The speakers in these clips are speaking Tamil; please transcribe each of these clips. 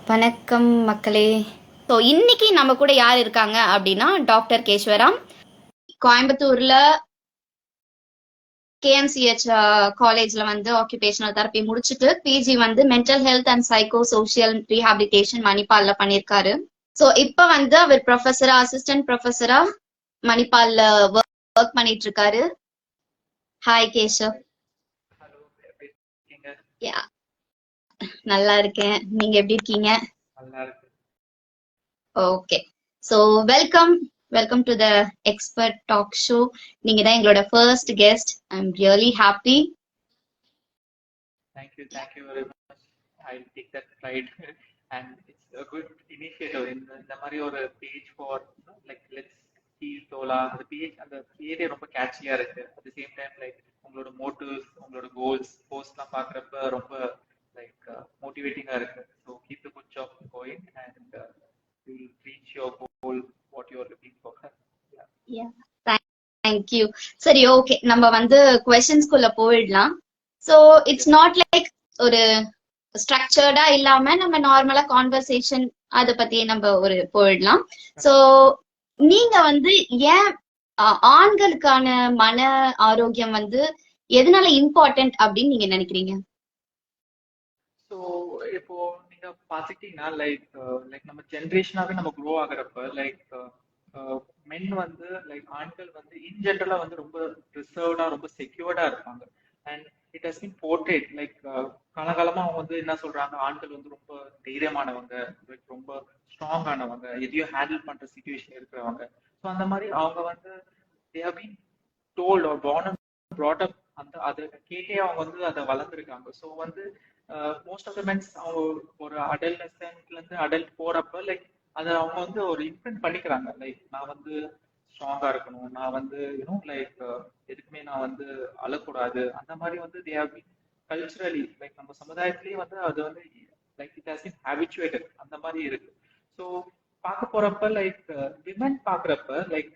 வணக்கம் மக்களே. ஸோ இன்னைக்கு நம்ம கூட யார் இருக்காங்க அப்படின்னா டாக்டர் கேஸ்வராம். கோயம்புத்தூர்ல கேஎம்சிஹெச் காலேஜ்ல வந்து ஆக்குபேஷனல் தெரப்பி முடிச்சுட்டு பிஜி வந்து mental health and psycho social rehabilitation மணிப்பால்ல பண்ணியிருக்காரு. ஸோ இப்ப வந்து அவர் ப்ரொஃபஸரா அசிஸ்டன்ட் ப்ரொஃபஸரா மணிப்பால்ல ஒர்க் பண்ணிட்டு இருக்காரு. ஹாய் கேஷவ். ஹலோ, எப்படி இருக்கீங்க? யா, நல்லா இருக்கேன். நீங்க எப்படி இருக்கீங்க? நல்லா இருக்கு. Okay, so welcome to the expert talk show. நீங்க தான் எங்களோட first guest. I am really happy. Thank you very much. I'll take that pride. And it's a good initiative இந்த மாதிரி ஒரு page for like let's heal தோலா. அந்த பேரே ரொம்ப கேட்சியா இருக்கு. At the same time like உங்களோட மோட்டிவ்ஸ், உங்களோட கோல்ஸ் போஸ்ட்லாம் பார்க்குறப்ப ரொம்ப லைக் மோட்டிவேட்டிங்கா இருக்கு. So keep the good job going and will reach your goal what you are looking for. Thank you. சரி, ஓகே, நம்ம வந்து கொஸ்டின்ஸ்குள்ள போயிடலாம். ஸோ இட்ஸ் நாட் லைக் ஒரு ஸ்ட்ரக்சர்டா இல்லாம நம்ம நார்மலா கான்வர்சேஷன் அதை பத்தி நம்ம ஒரு போயிடலாம். ஸோ நீங்க வந்து ஏன் ஆண்களுக்கான மன ஆரோக்கியம் வந்து எதனால இம்பார்ட்டன்ட் அப்படின்னு நீங்க நினைக்கிறீங்க? ஸோ இப்போ நீங்க பாத்துக்கிட்டீங்கன்னா லைக் நம்ம ஜென்ரேஷனாவே நம்ம க்ரோ ஆகுறப்ப லைக் மென் வந்து லைக் ஆண்கள் வந்து இன் ஜென்ரலா வந்து ரொம்ப ரிசர்வ்டா ரொம்ப செக்யூர்டா இருப்பாங்க. And it has been portrayed like காலகாலமா அவங்க வந்து என்ன சொல்றாங்க, ஆண்கள் வந்து ரொம்ப தைரியமானவங்க, லைக் ரொம்ப ஸ்ட்ராங் ஆனவங்க, எதையும் ஹேண்டில் பண்ற சுச்சுவேஷன் இருக்கிறவங்க. ஸோ அந்த மாதிரி அவங்க வந்து they have been told or born and brought up அந்த அதை கேட்டே அவங்க வந்து அதை வளர்ந்துருக்காங்க. ஸோ வந்து மோஸ்ட் ஆஃப் த மென்ஸ் அவங்க ஒரு அடல்ட்ல இருந்து அடல்ட் போறப்ப லைக் அதை அவங்க வந்து ஒரு இம்ப்ரிண்ட் பண்ணிக்கிறாங்க. லைக் நான் வந்து ஸ்ட்ராங்கா இருக்கணும், நான் வந்து லைக் எதுக்குமே நான் வந்து அழக்கூடாது. அந்த மாதிரி வந்து they have been culturally like நம்ம சமுதாயத்திலேயே வந்து அது வந்து like it has been habituated அந்த மாதிரி இருக்கு. ஸோ பார்க்க போறப்ப லைக் விமன் பாக்குறப்ப லைக்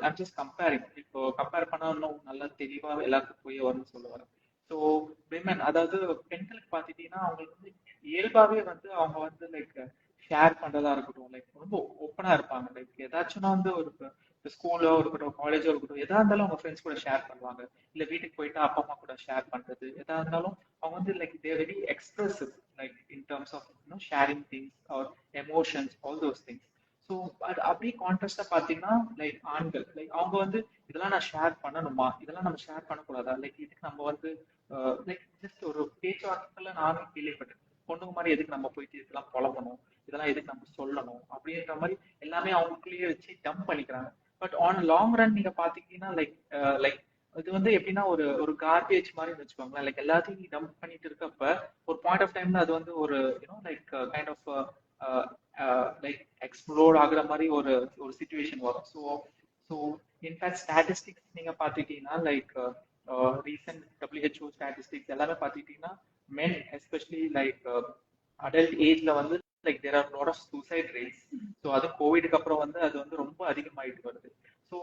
ஐம் ஜஸ்ட் கம்பேரிங். இப்போ கம்பேர் பண்ணா இன்னும் நல்லா தெளிவா எல்லாருக்கும் புரிய வரும்னு சொல்ல வரேன். ஸோ விமன் அதாவது பெண்களுக்கு பார்த்துட்டீங்கன்னா அவங்களுக்கு வந்து இயல்பாவே வந்து அவங்க வந்து லைக் ஷேர் பண்றதா இருக்கட்டும், லைக் ரொம்ப ஓப்பனா இருப்பாங்க. லைக் ஏதாச்சும்னா வந்து ஒரு ஸ்கூலோ இருக்கட்டும், காலேஜோ இருக்கட்டும், எதா இருந்தாலும் அவங்க ஃப்ரெண்ட்ஸ் கூட ஷேர் பண்ணுவாங்க. இல்ல வீட்டுக்கு போயிட்டு அப்பா அம்மா கூட ஷேர் பண்றது எதா இருந்தாலும் அவங்க வந்து like their very expressive like in terms of sharing things or emotions all those things. So அது அப்படியே கான்ட்ராஸ்டா பாத்தீங்கன்னா லைக் ஆண்கள் லைக் அவங்க வந்து இதெல்லாம் நான் ஷேர் பண்ணணுமா, இதெல்லாம் நம்ம ஷேர் பண்ணக்கூடாதா, லைக் இதுக்கு நம்ம வந்து லைக் ஜஸ்ட் ஒரு பேச்சுவார்த்தைல நானும் கேள்விப்பட்டேன். பொண்ணுங்க மாதிரி எதுக்கு நம்ம போயிட்டு இதெல்லாம் புலம்பணும், இதெல்லாம் எதுக்கு நம்ம சொல்லணும் அப்படின்ற மாதிரி எல்லாமே அவங்களுக்குள்ளேயே வச்சு டம்ப் பண்ணிக்கிறாங்க. பட் ஆன் லாங் ரன் நீங்க பாத்தீங்கன்னா லைக் லைக் இது வந்து எப்படின்னா ஒரு ஒரு கார்பேஜ் மாதிரி வச்சுக்கோங்களேன். லைக் எல்லாத்தையும் டம்ப் பண்ணிட்டு இருக்கப்ப ஒரு பாயிண்ட் ஆஃப் டைம்ல அது வந்து ஒரு like kind of like explore ஆகுற மாதிரி ஒரு ஒரு சுச்சுவேஷன் வரும். ஸோ ஸோ இன்ஃபேக்ட் ஸ்டாட்டிஸ்டிக்ஸ் நீங்க பாத்துக்கிட்டீங்கன்னா லைக் ரீசெண்ட் WHO ஸ்டாட்டிஸ்டிக்ஸ் எல்லாமே பாத்துக்கிட்டீங்கன்னா மென் எஸ்பெஷலி லைக் அடல்ட் ஏஜ்ல வந்து like there are lot of suicide rates. So அது கோவிடுக்கு அப்புறம் வந்து அது வந்து ரொம்ப அதிகமாயிட்டு வருது. ஸோ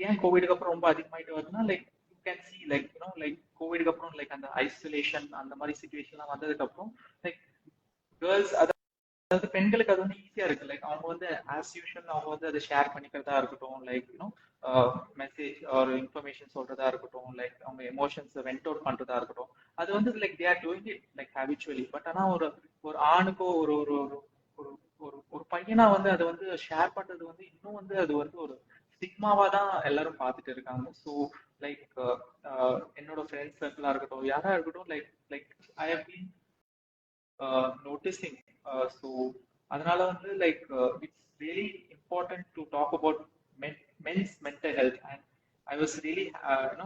ஏன் கோவிடுக்கு அப்புறம் ரொம்ப அதிகமாயிட்டு வருதுன்னா like you can see like like கோவிடுக்கு அப்புறம் லைக் அந்த ஐசோலேஷன் அந்த மாதிரி சுச்சுவேஷன்லாம் வந்ததுக்கு அப்புறம் லைக் கேர்ள்ஸ் அதாவது பெண்களுக்கு அது வந்து ஈஸியா இருக்கு. லைக் அவங்க வந்து ஆஸ் யூஷுவல் அவங்க வந்து அதை ஷேர் பண்ணிக்கிறதா இருக்கட்டும், லைக் மெசேஜ் ஒரு இன்ஃபர்மேஷன் சொல்றதா இருக்கட்டும், லைக் அவங்க எமோஷன்ஸ் வென்ட் அவுட் பண்றதா இருக்கட்டும், அது வந்து like they are doing it like habitually. But ஆனா ஒரு ஒரு ஆணுக்கோ ஒரு ஒரு ஒரு ஒரு ஒரு பையனா வந்து அதை வந்து ஷேர் பண்றது வந்து இன்னும் வந்து அது வந்து ஒரு ஸ்டிக்மாவா தான் எல்லாரும் பார்த்துட்டு இருக்காங்க. ஸோ லைக் என்னோட ஃப்ரெண்ட்ஸ் சர்க்கிளா இருக்கட்டும், யாரா இருக்கட்டும், like like I have been noticing. So அதனால வந்து like it's really important to talk about men's mental health. And I was really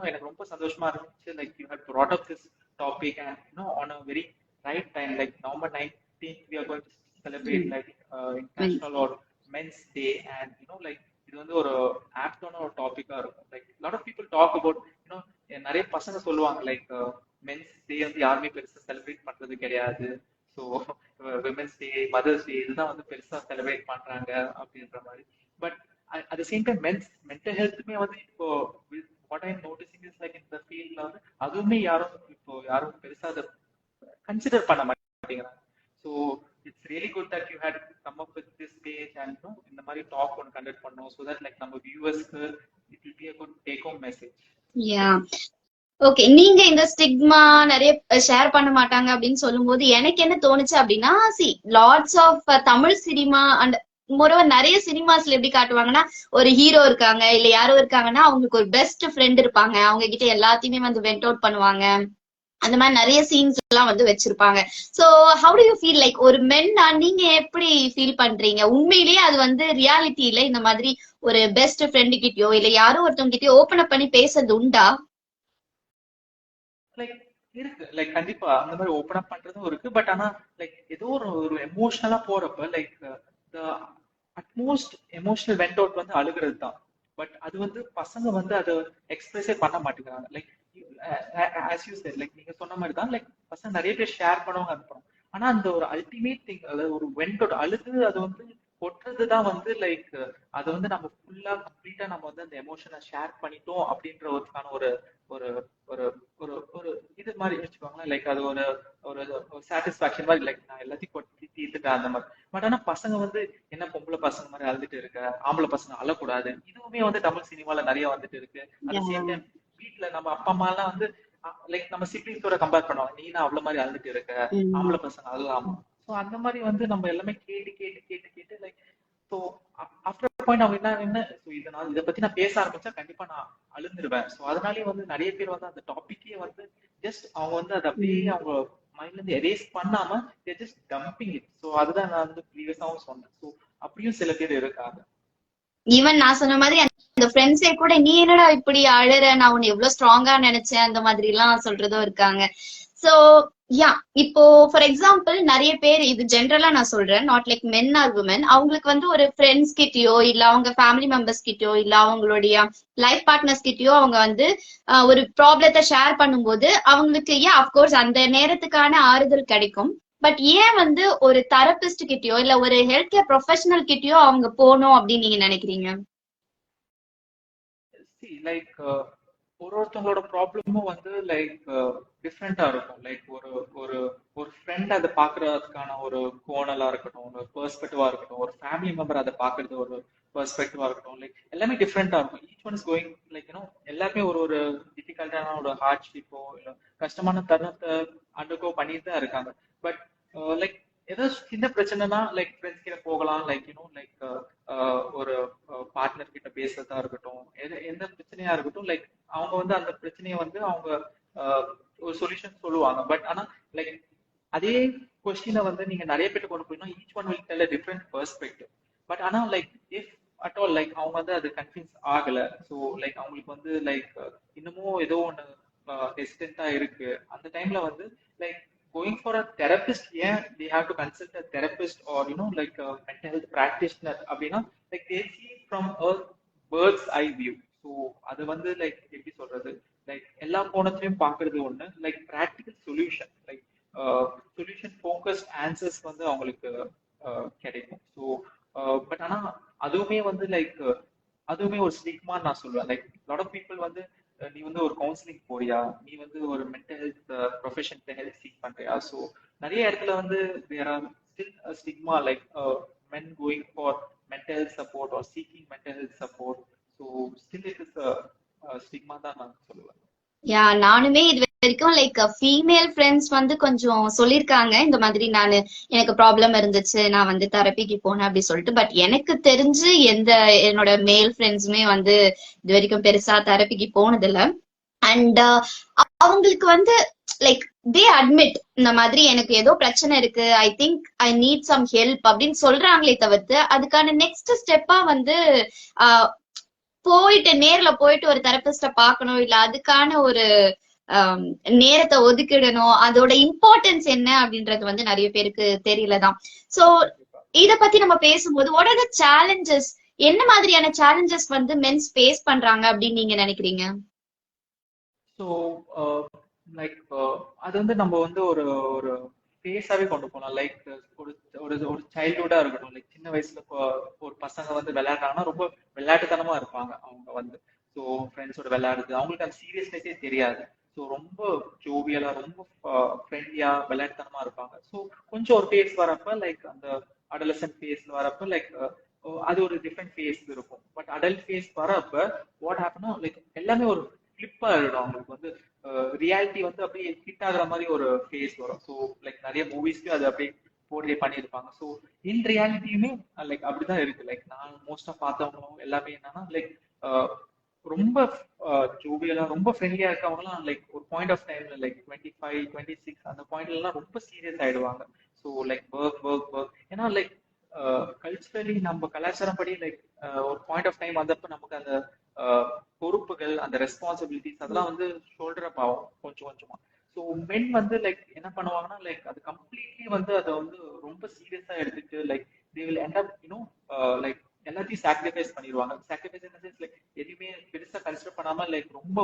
எனக்கு ரொம்ப சந்தோஷமா இருந்துச்சு like you had brought up this topic and on a very right time like November 19th we are going to celebrate like international or men's day. And like இது வந்து ஒரு ஆப்டான ஒரு டாபிக்கா இருக்கும். Like lot of people talk about நிறைய பசங்க சொல்லுவாங்க லைக் மென்ஸ் டே வந்து யாருமே பெருசா செலிப்ரேட் பண்றது கிடையாது. So women's day, mother's day இதுதான் வந்து பெருசா செலிப்ரேட் பண்றாங்க அப்படின்ற மாதிரி. But at the same time mental ஹெல்த்துமே வந்து இப்போ what I noticing is like இந்த ஃபீல்ட்ல வந்து அதுவுமே யாரும் பெருசா அதை கன்சிடர் பண்ண மாட்டேங்கிறாங்க. So it's really good that you had come up with this page and இந்த மாதிரி டாக் ஒன்று கண்டக்ட் பண்ணோம் ஸோ தட் லைக் நம்ம வியூவர்ஸ்க்கு it will be a good take home message. Yeah okay, நீங்க இந்த ஸ்டிக்மா நிறைய ஷேர் பண்ண மாட்டாங்க அப்படின்னு சொல்லும்போது எனக்கு என்ன தோணுச்சு அப்படின்னா, lots of Tamil cinema and moreover நிறைய சினிமாஸ்ல எப்படி காட்டுவாங்கன்னா, ஒரு ஹீரோ இருக்காங்க இல்ல யாரோ இருக்காங்கன்னா அவங்களுக்கு ஒரு பெஸ்ட் ஃப்ரெண்ட் இருப்பாங்க, அவங்க கிட்ட எல்லாத்தையுமே வந்து வெண்ட் அவுட் பண்ணுவாங்க, அந்த மாதிரி நிறைய சீன்ஸ் எல்லாம் வந்து வச்சிருப்பாங்க. So how to you feel like ஒரு மென்னா நீங்க எப்படி ஃபீல் பண்றீங்க? உண்மையிலேயே அது வந்து ரியாலிட்டியில இந்த மாதிரி ஒரு பெஸ்ட் ஃப்ரெண்டு கிட்டயோ இல்ல யாரோ ஒருத்தவங்க கிட்டயோ ஓபன் அப் பண்ணி பேசுறது உண்டா? லைக் இருக்கு, லைக் கண்டிப்பா அந்த மாதிரி ஓப்பன் அப் பண்றதும் இருக்கு. பட் ஆனா லைக் ஏதோ ஒரு எமோஷனலா போறப்ப like the utmost emotional went out வந்து அழுகிறது தான். பட் அது வந்து பசங்க வந்து அதை எக்ஸ்பிரஸே பண்ண மாட்டேங்கிறாங்க. Like as you said, like நீங்க சொன்ன மாதிரி தான், லைக் பசங்க நிறைய பேர் ஷேர் பண்ணுவாங்க அனுப்புறோம். ஆனா அந்த ஒரு அல்டிமேட் திங், அதாவது ஒரு வெண்ட் அவுட் அழுது அது வந்து கொட்டுறதுதான் வந்து லைக் அதை வந்து நம்ம ஃபுல்லா கம்ப்ளீட்டா நம்ம வந்து அந்த எமோஷனை ஷேர் பண்ணிட்டோம் அப்படின்ற ஒருக்கான ஒரு ஒரு ஒரு ஒரு ஒரு இது மாதிரி வச்சுக்கோங்களேன். லைக் அது ஒரு ஒரு சாட்டிஸ்பாக்சன் மாதிரி, லைக் நான் எல்லாத்தையும் கொட்டி தீர்த்துட்டேன் அந்த மாதிரி. பட் ஆனா பசங்க வந்து என்ன பொம்பளை பசங்க மாதிரி அழுதுட்டு இருக்க, ஆம்பளை பசங்க அழக்கூடாது, இதுவுமே வந்து தமிழ் சினிமால நிறைய வந்துட்டு இருக்கு. அட் சேம் டைம் வீட்டுல நம்ம அப்பா அம்மா எல்லாம் வந்து லைக் நம்ம சிப்ளிங்ஸோட கம்பேர் பண்ணுவாங்க, நீ தான் அவ்வளவு மாதிரி அழுதுட்டு இருக்க, ஆம்பளை பசங்க அழுகாம. ஸோ அந்த மாதிரி வந்து நம்ம எல்லாமே கேட்டு கேட்டு கேட்டு கேட்டு லைக் ஸோ ஆஃப்டர் பாயிண்ட் அவங்க என்ன ஸோ இதை பத்தி நான் பேச ஆரம்பிச்சா கண்டிப்பா நான் அழுந்துருவேன். ஸோ அதனாலேயே வந்து நிறைய பேர் வந்து அந்த டாபிக்கே வந்து ஜஸ்ட் அவங்க வந்து அதை அப்படியே அவங்க மைண்ட்ல இருந்து எரேஸ் பண்ணாம ஜஸ்ட் டம்பிங் இட். ஸோ அதுதான் நான் வந்து ப்ரீவியஸாவும் சொன்னேன். ஸோ அப்படியும் சில பேர் இருக்காங்க. ஈவன் நான் சொன்ன மாதிரி அந்த ஃப்ரெண்ட்ஸே கூட நீ என்னடா இப்படி அழற, நான் உன்னை எவ்வளவு ஸ்ட்ராங்கா நினைச்சேன் அந்த மாதிரி எல்லாம் சொல்றதும் இருக்காங்க. சோ யா, இப்போ ஃபார் எக்ஸாம்பிள் நிறைய பேர், இது ஜென்ரலா நான் சொல்றேன், not like men or women, அவங்களுக்கு வந்து ஒரு ஃப்ரெண்ட்ஸ் கிட்டயோ இல்ல அவங்க ஃபேமிலி மெம்பர்ஸ் கிட்டயோ இல்ல அவங்களுடைய லைஃப் பார்ட்னர்ஸ் கிட்டயோ அவங்க வந்து ஒரு ப்ராப்ளத்தை ஷேர் பண்ணும்போது அவங்களுக்கு அஃப்கோர்ஸ் அந்த நேரத்துக்கான ஆறுதல் கிடைக்கும். பட் ஏன் வந்து ஒரு தெரபிஸ்ட் கிட்டயோ இல்ல ஒரு ஹெல்த் கேர் ப்ரொஃபஷனல் கிட்டயோ அவங்க போகணும் அப்படின்னு நீங்க நினைக்கிறீங்க? லைக் ஒருத்தவங்களோட ப்ராப்ளமும் வந்து லைக் டிஃப்ரெண்டா இருக்கும். லைக் ஒரு ஒரு ஒரு ஃப்ரெண்ட் அதை பாக்குறதுக்கான ஒரு கோணலா இருக்கட்டும், ஒரு பெர்ஸ்பெக்டிவா இருக்கட்டும், ஒரு ஃபேமிலி மெம்பர் அதை பாக்குறது ஒரு பெர்ஸ்பெக்டிவா இருக்கட்டும், லைக் எல்லாமே டிஃப்ரெண்டா இருக்கும். Each one is going like எல்லாருமே ஒரு ஒரு டிஃபிகல்ட்டான ஒரு ஹார்ட்ஷிப்போ இல்ல கஷ்டமான தருணத்தை அண்டர்கோ பண்ணிட்டு தான் இருக்காங்க. பட் லைக் ஏதோ சின்ன பிரச்சனைனா லைக் ஃப்ரெண்ட்ஸ் கிட்ட போகலாம், லைக் லைக் ஒரு பார்ட்னர் கிட்ட பேசுறதா இருக்கட்டும், எந்த பிரச்சனையா இருக்கட்டும், லைக் அவங்க வந்து அந்த பிரச்சனையை வந்து அவங்க ஒரு சொல்யூஷன் சொல்லுவாங்க. பட் ஆனா லைக் அதே கொஸ்டினை வந்து நீங்க நிறைய பேர் கொண்டு போயினா each one will tell different perspective. But ஆனா like if at all like அவங்க வந்து அது கன்வின்ஸ் ஆகல, ஸோ லைக் அவங்களுக்கு வந்து லைக் இன்னமும் ஏதோ ஒன்று ஹெசிடென்ட்டா இருக்கு, அந்த டைம்ல வந்து like going for a therapist, yeah, they have to consult a therapist or like a mental health practitioner அப்படின்னா like they see from a bird's eye view. So அது வந்து லைக் எப்படி சொல்றது, லைக் எல்லா கோணத்திலையும் பாக்குறது ஒண்ணு, like practical solution, like solution focused answers வந்து அவங்களுக்கு கிடைக்கும். ஸோ பட் ஆனா அதுவுமே வந்து லைக் அதுவுமே ஒரு ஸ்டிக்மா நான் சொல்லுவேன். லைக் லாட் ஆஃப் பீப்புள் வந்து நீ வந்து ஒரு கவுன்சிலிங் போறியா, நீ வந்து ஒரு mental health profession health seek பண்றியா. ஸோ நிறைய இடத்துல வந்து there are still stigma like men going for mental health support or seeking mental health support. So still it is stigma தான் நான் சொல்லுவேன். நானுமே இது வரைக்கும் லைக் ஃபீமேல் ஃப்ரெண்ட்ஸ் வந்து கொஞ்சம் சொல்லிருக்காங்க இந்த மாதிரி, நான் எனக்கு ப்ராப்ளம் இருந்துச்சு நான் வந்து தெரப்பிக்கு போனேன் அப்படி சொல்லிட்டு. பட் எனக்கு தெரிஞ்சு எந்த என்னோட மேல் ஃப்ரெண்ட்ஸுமே வந்து இது வரைக்கும் பெருசா தெரப்பிக்கு போனதில்ல. அண்ட் அவங்களுக்கு வந்து லைக் தே அட்மிட் இந்த மாதிரி எனக்கு ஏதோ பிரச்சனை இருக்கு, I think I need some help அப்படின்னு சொல்றாங்களே தவிர்த்து அதுக்கான நெக்ஸ்ட் ஸ்டெப்பா வந்து போயிட்டு நேர்ல போயிட்டு ஒரு தெரபிஸ்ட பாக்கணும் இல்ல அதுக்கான ஒரு நேரத்தை ஒதுக்கிடணும், அதோட இம்பார்ட்டன்ஸ் என்ன அப்படின்றது வந்து நிறைய பேருக்கு தெரியலதான். சோ இத பத்தி நம்ம பேசும்போது வாட் ஆர் த சேலஞ்சஸ், என்ன மாதிரியான சேலஞ்சஸ் வந்து மென்ஸ் ஃபேஸ் பண்றாங்க அப்படின்னு நீங்க நினைக்கிறீங்க? ஸோ லைக் அது வந்து நம்ம வந்து ஒரு ஒரு ஃபேஸாவே கொண்டு போகலாம். லைக் ஒரு ஒரு ஒரு சைல்ட்ஹுட்டா இருக்கட்டும், லைக் சின்ன வயசுல ஒரு பசங்க வந்து விளையாடுறாங்கன்னா ரொம்ப விளையாட்டுத்தனமா இருப்பாங்க அவங்க வந்து. ஸோ ஃப்ரெண்ட்ஸோட விளையாடுறது அவங்களுக்கு அந்த சீரியஸ்னஸே தெரியாது. ஸோ ரொம்ப ஜோவியலா ரொம்ப ஃப்ரெண்ட்லியா விளையாட்டுத்தனமா இருப்பாங்க. ஸோ கொஞ்சம் ஒரு ஃபேஸ் வரப்ப லைக் அந்த அடலசன்ட் ஃபேஸ்ல வரப்ப லைக் அது ஒரு டிஃப்ரெண்ட் ஃபேஸ் இருக்கும். பட் அடல்ட் ஃபேஸ் வரப்ப வாட் ஹேப்பனா லைக் எல்லாமே ஒரு ஃபிளிப் ஆகிடும். அவங்களுக்கு வந்து ரியாலிட்டி வந்து அப்படியே ஃபிட் ஆகுற மாதிரி ஒரு ஃபேஸ் வரும். ஸோ லைக் நிறைய மூவிஸ்க்கு அது அப்படியே போர்ட்ரே பண்ணியிருப்பாங்க. ஸோ இன் ரியாலிட்டியுமே லைக் அப்படிதான் இருக்கு. லைக் நான் மோஸ்டா பார்த்தவங்களும் எல்லாமே என்னன்னா லைக் ரொம்ப ஜோவியலா ரொம்ப ஃப்ரெண்ட்லியா இருக்கவங்கலாம் லைக் ஒரு பாயிண்ட் ஆஃப் டைம்ல லைக் 25 26 அந்த பாயிண்ட்ல எல்லாம் ரொம்ப சீரியஸ் ஆயிடுவாங்க. ஸோ லைக் ஒர்க் ஏன்னா லைக் கல்ச்சரலி நம்ம கலாச்சாரம் படி லைக் ஒரு பாயிண்ட் ஆஃப் டைம் வந்தப்ப நமக்கு அந்த பொறுப்புகள் அந்த ரெஸ்பான்சிபிலிட்டிஸ் அதெல்லாம் வந்து ஷோல்டர் அப் ஆகும் கொஞ்சம் கொஞ்சமா. ஸோ மென் வந்து லைக் என்ன பண்ணுவாங்கன்னா லைக் அது கம்ப்ளீட்லி வந்து அதை வந்து ரொம்ப சீரியஸா எடுத்துட்டு like they will end up you know like எல்லாத்தையும் சாக்ரிஃபைஸ் பண்ணிடுவாங்க. சாக்ரிஃபைஸ் இன் சென்ஸ் லைக் எதுவுமே பெருசா கன்சிடர் பண்ணாம லைக் ரொம்ப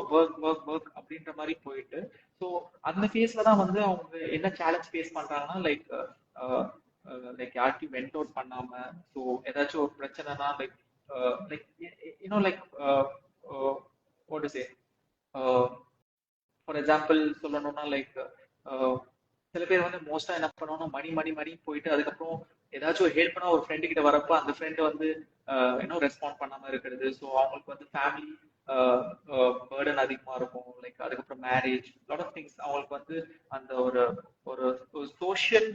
ஒர்க் அப்படின்ற மாதிரி போயிட்டு ஸோ அந்த ஃபேஸ்ல தான் வந்து அவங்க என்ன சேலஞ்ச் ஃபேஸ் பண்றாங்கன்னா லைக் லைக் யார்ட்டையும் வெண்ட் அவுட் பண்ணாம ஸோ ஏதாச்சும் ஒரு பிரச்சனைனா like like you know like what to say for example சொல்லணும்னா லைக் சில பேர் வந்து மோஸ்டா என்ன பண்ணுவாங்கன்னா மணி போயிட்டு அதுக்கப்புறம் ஏதாச்சும் ஒரு ஹெல்ப் பண்ணா ஒரு ஃப்ரெண்டு கிட்ட வரப்ப அந்த ஃப்ரெண்டு வந்து இன்னும் ரெஸ்பாண்ட் பண்ணாம இருக்கிறது. ஸோ அவங்களுக்கு வந்து ஃபேமிலி பேர்டன் அதிகமா இருக்கும். லைக் அதுக்கப்புறம் மேரேஜ் லாட் ஆஃப் திங்ஸ் அவங்களுக்கு வந்து அந்த ஒரு ஒரு சோஷியல்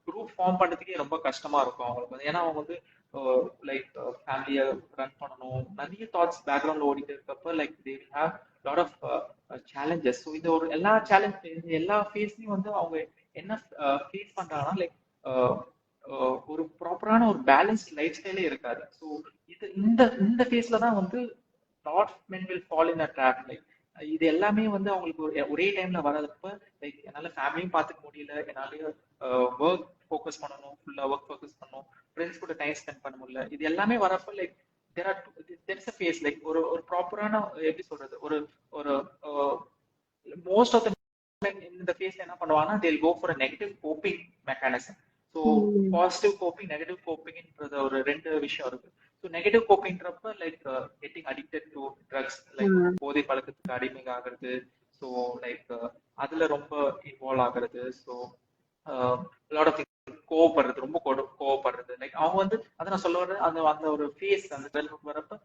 குரூப் ஃபார்ம் பண்றதுக்கே ரொம்ப கஷ்டமா இருக்கும் அவங்களுக்கு வந்து. ஏன்னா அவங்க வந்து லைக் ஃபேமிலியை ரன் பண்ணணும் நிறைய தாட்ஸ் பேக்ரவுண்ட்ல ஓடிட்டு இருக்கப்ப like they will have lot of challenges. So இந்த ஒரு எல்லா சேலஞ்ச் எல்லா ஃபேஸ்லயும் வந்து அவங்க என்ன ஃபேஸ் பண்றாங்கன்னா லைக் ஒரு ப்ராப்பரான ஒரு பேலன்ஸ்ட் லைஃப் ஸ்டைலே இருக்காது. ஸோ இது இந்த இந்த ஃபேஸ்ல தான் வந்து lot of men will fall in a trap. Like இது எல்லாமே வந்து அவங்களுக்கு ஒரே டைம்ல வர்றப்ப லைக் என்னால ஃபேமிலியும் பார்த்துக்க முடியல, என்னால ஒர்க் ஃபோக்கஸ் பண்ணணும், ஃபுல்லா ஒர்க் ஃபோக்கஸ் பண்ணணும், ஃப்ரெண்ட்ஸ் கூட டைம் ஸ்பெண்ட் பண்ண முடியல. இது எல்லாமே வரப்ப லைக் தேர் அ ஃபேஸ் லைக் ஒரு ஒரு ப்ராப்பரான எப்படி சொல்றது ஒரு ஒரு மோஸ்ட் ஆஃப் த இந்த ஃபேஸ்ல என்ன பண்ணுவாங்கன்னா they'll go for a negative coping mechanism. So positive coping negative கோப்பிங்ன்றது ஒரு ரெண்டு விஷயம் இருக்கு. ஸோ நெகட்டிவ் கோப்பிங்ன்றப்ப like getting addicted to drugs like போதை பழக்கத்துக்கு அடிமை ஆகிறது. ஸோ லைக் அதுல ரொம்ப இன்வால்வ் ஆகுறது. ஸோ லாட் ஆஃப் கோவப்படுறது ரொம்ப கோவப்படுறது லைக் அவங்க வந்து அதை நான் சொல்ல வர அந்த அந்த ஒரு ஃபேஸ் அந்த டெவலப்மெண்ட் வரப்ப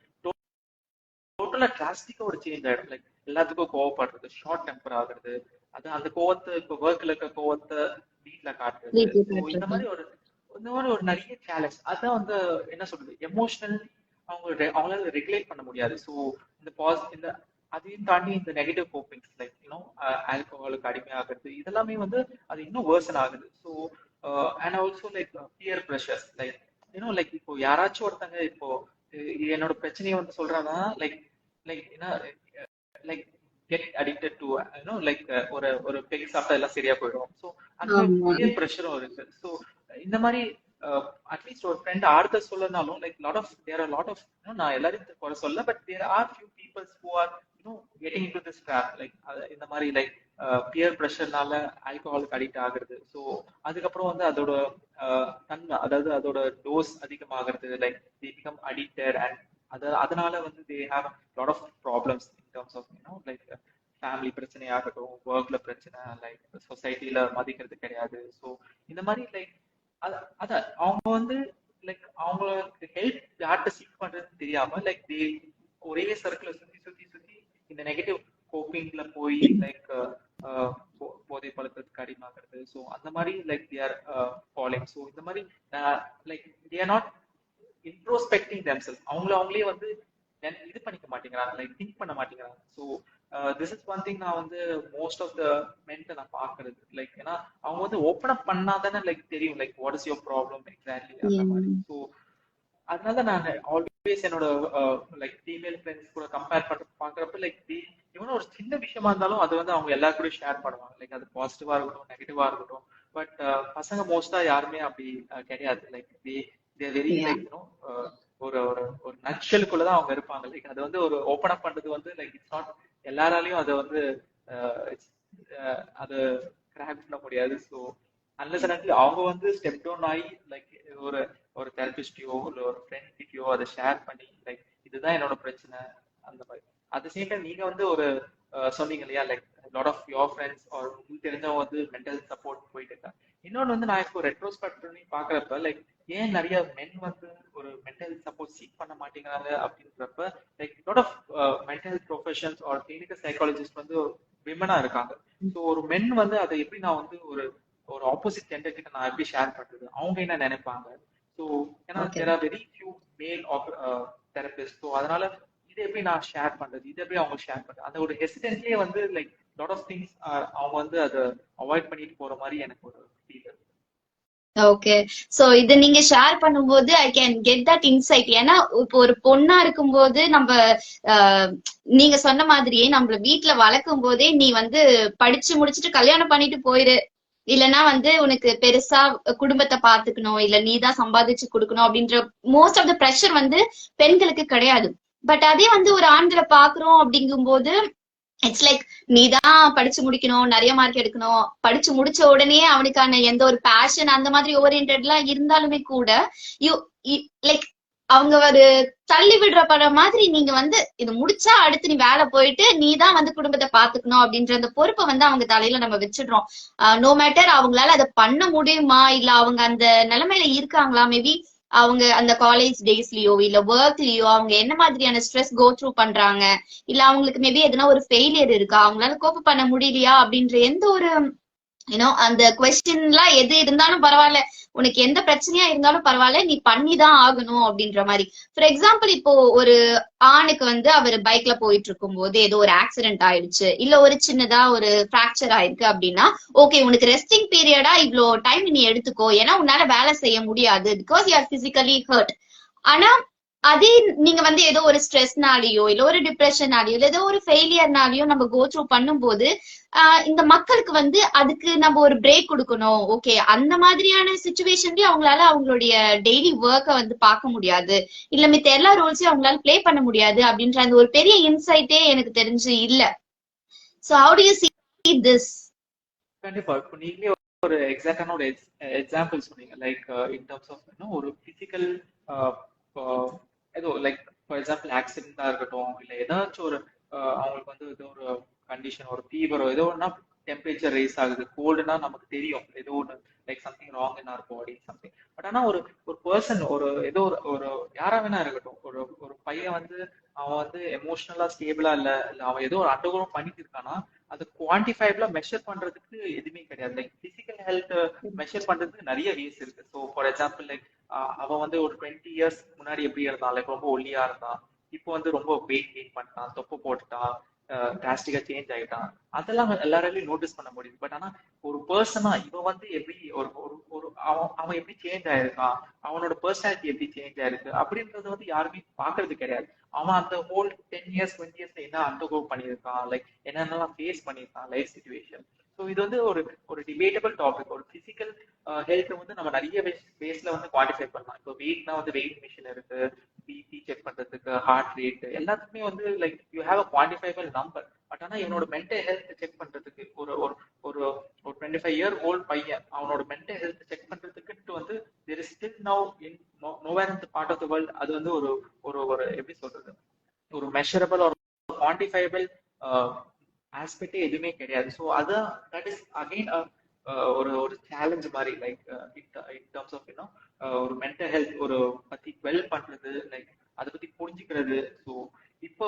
டோட்டலா டிராஸ்டிக்கா ஒரு சேஞ்ச் ஆயிடும். லைக் எல்லாத்துக்கும் கோவப்படுறது, ஷார்ட் டெம்பர் ஆகுறது, அது அந்த கோவத்தை இப்போ ஒர்க்ல இருக்க கோவத்தை வீட்ல காட்டுறது. ஸோ இந்த மாதிரி ஒரு நிறைய சேலஞ்ச் அதான் வந்து என்ன சொல்றது எமோஷனல் அவங்களால ரெகுலேட் பண்ண முடியாது. ஸோ இந்த அதையும் தாண்டி இந்த நெகட்டிவ் கோப்பிங்ஸ் லைக் இன்னும் ஆல்கஹாலுக்கு அடிமையாகிறது இதெல்லாமே வந்து அது இன்னும் வேர்சன் ஆகுது. So and also like peer pressures like இன்னும் லைக் இப்போ யாராச்சும் ஒருத்தங்க இப்போ என்னோட பிரச்சனையை வந்து சொல்றாங்கன்னா லைக் லைக் என்ன like get addicted to like ஒரு ஒரு பெரிய சாப்பிட்டா எல்லாம் சரியா போயிடும். ஸோ அந்த பியர் ப்ரெஷரும் இருக்கு. ஸோ இந்த மாதிரி அட்லீஸ்ட் ஒரு ஃப்ரெண்ட் ஆறுதல் சொல்லனாலும் like lot of there are lot of நான் எல்லாரும் குறை சொல்ல but there are few peoples who are getting into this trap like இந்த மாதிரி லைக் பியர் ப்ரெஷர்னால ஆல்கஹாலுக்கு அடிக்ட் ஆகுறது. ஸோ அதுக்கப்புறம் வந்து அதோட தன்மை அதாவது அதோட டோஸ் அதிகமாகிறது like they become addicted and அதனால வந்து they have lot of problems in terms of like family பிரச்சனையாகட்டும், ஒர்க்ல பிரச்சனை, லைக் சொசைட்டில மதிக்கிறது கிடையாது. ஸோ இந்த மாதிரி லைக் அதான் அவங்க வந்து லைக் அவங்களுக்கு ஹெல்ப் யார்கிட்ட சீக் பண்றதுன்னு தெரியாம லைக் ஒரே சர்க்கிள சுத்தி இந்த நெகட்டிவ் கோப்பிங்ல போய் லைக் போதை பழக்கத்துக்கு அடிமாகிறது. ஸோ அந்த மாதிரி like they are following. So இந்த மாதிரி like they are not introspecting themselves அவங்களே வந்து இது பண்ணிக்க மாட்டேங்கிறாங்க லைக் திங்க் பண்ண மாட்டேங்கிறாங்க. So this is one thing நான் வந்து மோஸ்ட் ஆஃப் த மென்ட்ட நான் பாக்குறது லைக் ஏன்னா அவங்க வந்து ஓப்பன் அப் பண்ணாதானே லைக் தெரியும் like what is your problem exactly அந்த மாதிரி. ஸோ அதனால நான் ஆல்வேஸ் என்னோட லைக் ஃபீமேல் ஃப்ரெண்ட்ஸ் கூட கம்பேர் பண்ண பாக்குறப்ப லைக் இவனும் ஒரு சின்ன விஷயமா இருந்தாலும் அது வந்து அவங்க எல்லாரும் கூட ஷேர் பண்ணுவாங்க லைக் அது பாசிட்டிவா இருக்கட்டும் நெகட்டிவா இருக்கட்டும். பட் பசங்க மோஸ்டா யாருமே அப்படி கிடையாது லைக் வெரி லைக் ஒரு ஒரு ஒரு நட்சலுக்குள்ளதான் அவங்க இருப்பாங்க. லைக் அது வந்து ஒரு ஓப்பன் அப் பண்றது வந்து லைக் இட்ஸ் நாட் எல்லாராலையும் அதை வந்து அது கிராக் பண்ண முடியாது. ஸோ அன்லெஸ் அண்ட் அவங்க வந்து ஸ்டெப் டவுன் ஆகி லைக் ஒரு ஒரு தெரபிஸ்டையோ இல்ல ஒரு ஃப்ரெண்ட் கிட்டயோ அதை ஷேர் பண்ணி லைக் இதுதான் என்னோட பிரச்சனை அந்த மாதிரி. அட் த சேம் டைம் நீங்க வந்து ஒரு சொன்னீங்க இல்லையா like lot of your friends or உங்களுக்கு தெரிஞ்சவங்க வந்து மென்டல் சப்போர்ட் போயிட்டு இருக்காங்க. இன்னொன்று வந்து நான் இப்போ ரெட்ரோஸ்பெக்ட் பண்ணி பாக்குறப்ப லைக் ஏன் நிறைய மென் வந்து ஒரு மென்டல் சப்போர்ட் சீக் பண்ண மாட்டேங்கிறாங்க அப்படின்றப்ப like lot of mental professions or clinical psychologist வந்து விமனா இருக்காங்க. ஸோ ஒரு மென் வந்து அதை எப்படி நான் வந்து ஒரு ஒரு ஆப்போசிட் ஜெண்டர் கிட்ட நான் எப்படி ஷேர் பண்றது, அவங்க என்ன நினைப்பாங்க. ஸோ ஏன்னா okay. There are very few male therapist. So அதனால இதை எப்படி நான் ஷேர் பண்றது, இதை எப்படி அவங்க ஷேர் பண்றது, அந்த ஒரு ஹெசிடென்ட்லயே வந்து லைக் லாட் ஆஃப் திங்ஸ் அவங்க வந்து அதை அவாய்ட் பண்ணிட்டு போற மாதிரி எனக்கு ஒரு ஃபீல். ஓகே. சோ இது நீங்க ஷேர் பண்ணும்போது I can get that inside. ஏன்னா இப்போ ஒரு பொண்ணா இருக்கும்போது நம்ம ஆஹ், நீங்க சொன்ன மாதிரியே நம்மள வீட்டுல வளர்க்கும் போதே நீ வந்து படிச்சு முடிச்சுட்டு கல்யாணம் பண்ணிட்டு போயிரு, இல்லனா வந்து உனக்கு பெருசா குடும்பத்தை பாத்துக்கணும், இல்ல நீதான் சம்பாதிச்சு கொடுக்கணும் அப்படின்ற மோஸ்ட் ஆஃப் த ப்ரெஷர் வந்து பெண்களுக்கு கிடையாது. பட் அதே வந்து ஒரு ஆண்களை பாக்குறோம் அப்படிங்கும்போது இட்ஸ் லைக் நீதான் படிச்சு முடிக்கணும், நிறைய மார்க் எடுக்கணும், படிச்சு முடிச்ச உடனே அவனுக்கான எந்த ஒரு பேஷன் அந்த மாதிரி ஓரியன்டெட்லாம் இருந்தாலுமே கூட யூ லைக் அவங்க ஒரு தள்ளி விடுற பட மாதிரி நீங்க வந்து இது முடிச்சா அடுத்து நீ வேலை போயிட்டு நீதான் வந்து குடும்பத்தை பாத்துக்கணும் அப்படின்ற அந்த பொறுப்பை வந்து அவங்க தலையில நம்ம வச்சிடுறோம். நோ மேட்டர் அவங்களால அதை பண்ண முடியுமா இல்ல அவங்க அந்த நிலைமையில இருக்காங்களா, மேபி அவங்க அந்த காலேஜ் டேஸ்லயோ இல்ல ஒர்க்லயோ அவங்க என்ன மாதிரியான ஸ்ட்ரெஸ் கோ த்ரூ பண்றாங்க, இல்ல அவங்களுக்கு மேபி எதனா ஒரு ஃபெயிலியர் இருக்கா, அவங்களால கோப் பண்ண முடியலையா அப்படின்ற எந்த ஒரு அந்த கொஸ்டின்லாம் எது இருந்தாலும் பரவாயில்ல, உனக்கு எந்த பிரச்சனையா இருந்தாலும் பரவாயில்ல, நீ பண்ணிதான் ஆகணும் அப்படின்ற மாதிரி. ஃபார் எக்ஸாம்பிள் இப்போ ஒரு ஆணுக்கு வந்து அவர் பைக்ல போயிட்டு இருக்கும் போது ஏதோ ஒரு ஆக்சிடென்ட் ஆயிடுச்சு, இல்ல ஒரு சின்னதா ஒரு பிராக்சர் ஆயிருக்கு அப்படின்னா ஓகே உனக்கு ரெஸ்டிங் பீரியடா இவ்வளோ டைம் நீ எடுத்துக்கோ, ஏன்னா உன்னால வேலை செய்ய முடியாது because you are physically hurt. ஆனா அதே நீங்க வந்து ஏதோ ஒரு ஸ்ட்ரெஸ்னாலயோ இல்ல ஒரு டிப்ரெஷனாலயோ இல்ல ஏதோ ஒரு ஃபெயிலியர்னாலயோ நம்ம கோ த்ரூ பண்ணும்போது இந்த மக்களுக்கு வந்து அதுக்கு நம்ம ஒரு பிரேக் கொடுக்கணும். ஓகே அந்த மாதிரியான சுச்சுவேஷன்லயும் அவங்களால அவங்களுடைய டெய்லி ஒர்க்கை வந்து பார்க்க முடியாது, இல்ல மித்த எல்லா ரோல்ஸையும் அவங்களால பிளே பண்ண முடியாது அப்படின்ற அந்த ஒரு பெரிய இன்சைட்டே எனக்கு தெரிஞ்சு இல்ல. So have to you see this? கண்டிப்பா இப்போ நீங்களே ஒரு எக்ஸாக்டான ஒரு எக்ஸாம்பிள் சொன்னீங்க லைக் இன் டர்ம்ஸ் ஆஃப் ஒரு பிசிக்கல் ஏதோ லைக் ஃபார் எக்ஸாம்பிள் ஆக்சிடென்டா இருக்கட்டும் இல்ல ஏதாச்சும் ஒரு அவங்களுக்கு வந்து ஏதோ ஒரு கண்டிஷன் ஒரு ஃபீவரோ ஏதோ ஒன்னா டெம்பரேச்சர் ரைஸ் ஆகுது கோல்டுனா நமக்கு தெரியும் ஏதோ ஒன்று like something wrong in our body something. But ஆனா ஒரு ஒரு பர்சன் ஒரு ஏதோ ஒரு ஒரு யாரா வேணா இருக்கட்டும் ஒரு ஒரு பையன் வந்து அவன் வந்து எமோஷனலா ஸ்டேபிளா இல்ல அவன் ஏதோ ஒரு அண்டர்கோன் பண்ணிட்டு இருக்கானா அது குவான்டிஃபைபிளா மெஷர் பண்றதுக்கு எதுவுமே கிடையாது. லைக் பிசிக்கல் ஹெல்த் மெஷர் பண்றதுக்கு நிறைய வேஸ் இருக்கு. ஸோ ஃபார் எக்ஸாம்பிள் லைக் அவன் வந்து ஒரு 20 இயர்ஸ் முன்னாடி எப்படி இருந்தான், லைக் ரொம்ப ஒல்லியா இருந்தான், இப்போ வந்து ரொம்ப வெயிட் கெயின் பண்ணிட்டான், தொப்பை போட்டுட்டான், டிராஸ்டிக்கா சேஞ்ச் ஆயிட்டான், அதெல்லாம் எல்லாராலையும் நோட்டீஸ் பண்ண முடியுது. பட் ஆனா ஒரு பர்சனா இவன் வந்து எப்படி ஒரு ஒரு ஒரு அவன் அவன் எப்படி சேஞ்ச் ஆயிருக்கான், அவனோட பர்சனாலிட்டி எப்படி சேஞ்ச் ஆயிருக்கு அப்படின்றது வந்து யாருமே பாக்குறது கிடையாது. அவன் அந்த ஹோல் 10 இயர்ஸ் 20 இயர்ஸ்ல என்ன அண்டர்கோ பண்ணியிருக்கான், லைக் என்னென்னலாம் ஃபேஸ் பண்ணியிருக்கான் லைஃப் சுச்சுவேஷன். ஸோ இது வந்து ஒரு ஒரு டிபேட்டபிள் டாபிக். ஒரு பிசிக்கல் ஹெல்த் வந்து நம்ம நிறைய வேஸ்ல வந்து குவான்டிஃபை பண்ணலாம். இப்போ வெயிட்னா வந்து வெயிட் மிஷின் இருக்கு, பிபி செக் பண்றதுக்கு, ஹார்ட் ரேட், எல்லாத்துக்குமே வந்து like you have a quantifiable number. But ஆனா இவனோட மென்டல் ஹெல்த் செக் பண்றதுக்கு ஒரு ஒரு ஒரு ஒரு 25-year-old பையன் அவனோட மென்டல் ஹெல்த் செக் பண்றதுக்கு வந்து there is still now in nowhere in the part of the world அது வந்து ஒரு ஒரு ஒரு எப்படி சொல்றது ஒரு மெஷரபிள் ஒரு குவான்டிஃபைபிள் ஆஸ்பெக்டே எதுவுமே கிடையாது. ஸோ அதான் தட் இஸ் அகெயின் ஒரு ஒரு சேலஞ்ச் மாதிரி லைக் இன் டர்ம்ஸ் ஆஃப் ஒரு மென்டல் ஹெல்த் ஒரு பத்தி வெல் பண்றது லைக் அதை பத்தி புரிஞ்சுக்கிறது. ஸோ இப்போ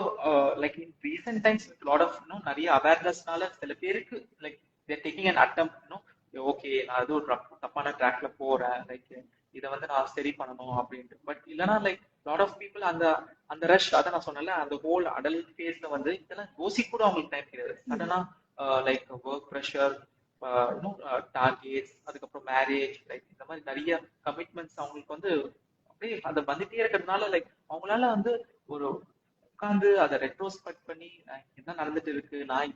like in recent times with lot of நிறைய அவேர்னஸ்னால சில பேருக்கு like they're taking an attempt okay நான் ஏதோ ஒரு தப்பான ட்ராக்ல போறேன், லைக் இதை வந்து நான் சரி பண்ணணும் அப்படின்ட்டு. பட் இல்லைன்னா லைக் லாட் ஆஃப் பீப்புள் அந்த அந்த ரஷ் அதை நான் சொன்னல அந்த ஹோல் அடல்ட் ஃபேஸ்ல வந்து இதெல்லாம் யோசிக்க கூட அவங்களுக்கு டைம் கிடையாது. சடனா லைக் ஒர்க் ப்ரெஷர், டார்கெட்ஸ், அதுக்கப்புறம் மேரேஜ், லைக் இந்த மாதிரி நிறைய கமிட்மெண்ட்ஸ் அவங்களுக்கு வந்து அப்படியே அதை வந்துட்டே இருக்கிறதுனால லைக் அவங்களால வந்து ஒரு உட்காந்து அதை ரெட்ரோஸ்பெக்ட் பண்ணி என்ன நடந்துட்டு இருக்கு, நான்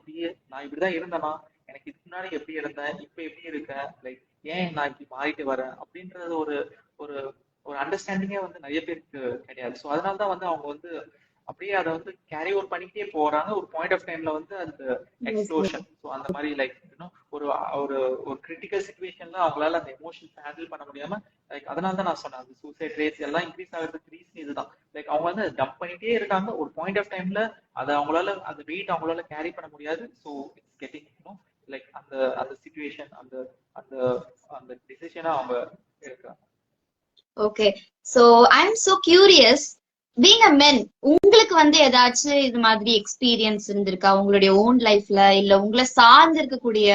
இப்படிதான் இருந்தேனா, எனக்கு இதுக்கு முன்னாடி எப்படி இருந்தேன், இப்ப எப்படி இருக்கேன், லைக் ஏன் நான் இப்படி மாறிட்டு வரேன் அப்படின்றது ஒரு ஒரு ஒரு அண்டர்ஸ்டாண்டிங்கே வந்து நிறைய பேருக்கு கிடையாது. ஸோ அதனாலதான் வந்து அவங்க வந்து அப்படியே அதை வந்து கேரி ஓவர் பண்ணிக்கிட்டே போறாங்க. ஒரு பாயிண்ட் ஆஃப் டைம்ல வந்து அந்த எக்ஸ்ப்ளோஷன். ஸோ அந்த மாதிரி லைக் ஒரு ஒரு ஒரு கிரிட்டிக்கல் சுச்சுவேஷன்ல அவங்களால அந்த எமோஷன்ஸ் ஹேண்டில் பண்ண முடியாம லைக் அதனால தான் நான் சொன்னேன் அந்த சூசைட் ரேட்ஸ் எல்லாம் இன்க்ரீஸ் ஆகிறதுக்கு ரீசன் இதுதான். லைக் அவங்க வந்து டம்ப் பண்ணிட்டே இருக்காங்க. ஒரு பாயிண்ட் ஆஃப் டைம்ல அதை அவங்களால அந்த வெயிட் அவங்களால கேரி பண்ண முடியாது. ஸோ கெட்டிங் லைக் அந்த அந்த சிச்சுவேஷன் அந்த அந்த அந்த டிசிஷனா அவங்க இருக்காங்க. Okay, so I am so curious, being a men, உங்களுக்கு வந்து ஏதாச்சும் இது மாதிரி எக்ஸ்பீரியன்ஸ் இருந்திருக்கா உங்களுடைய ஓன் லைஃப்ல? இல்ல உங்களை சார்ந்து இருக்கக்கூடிய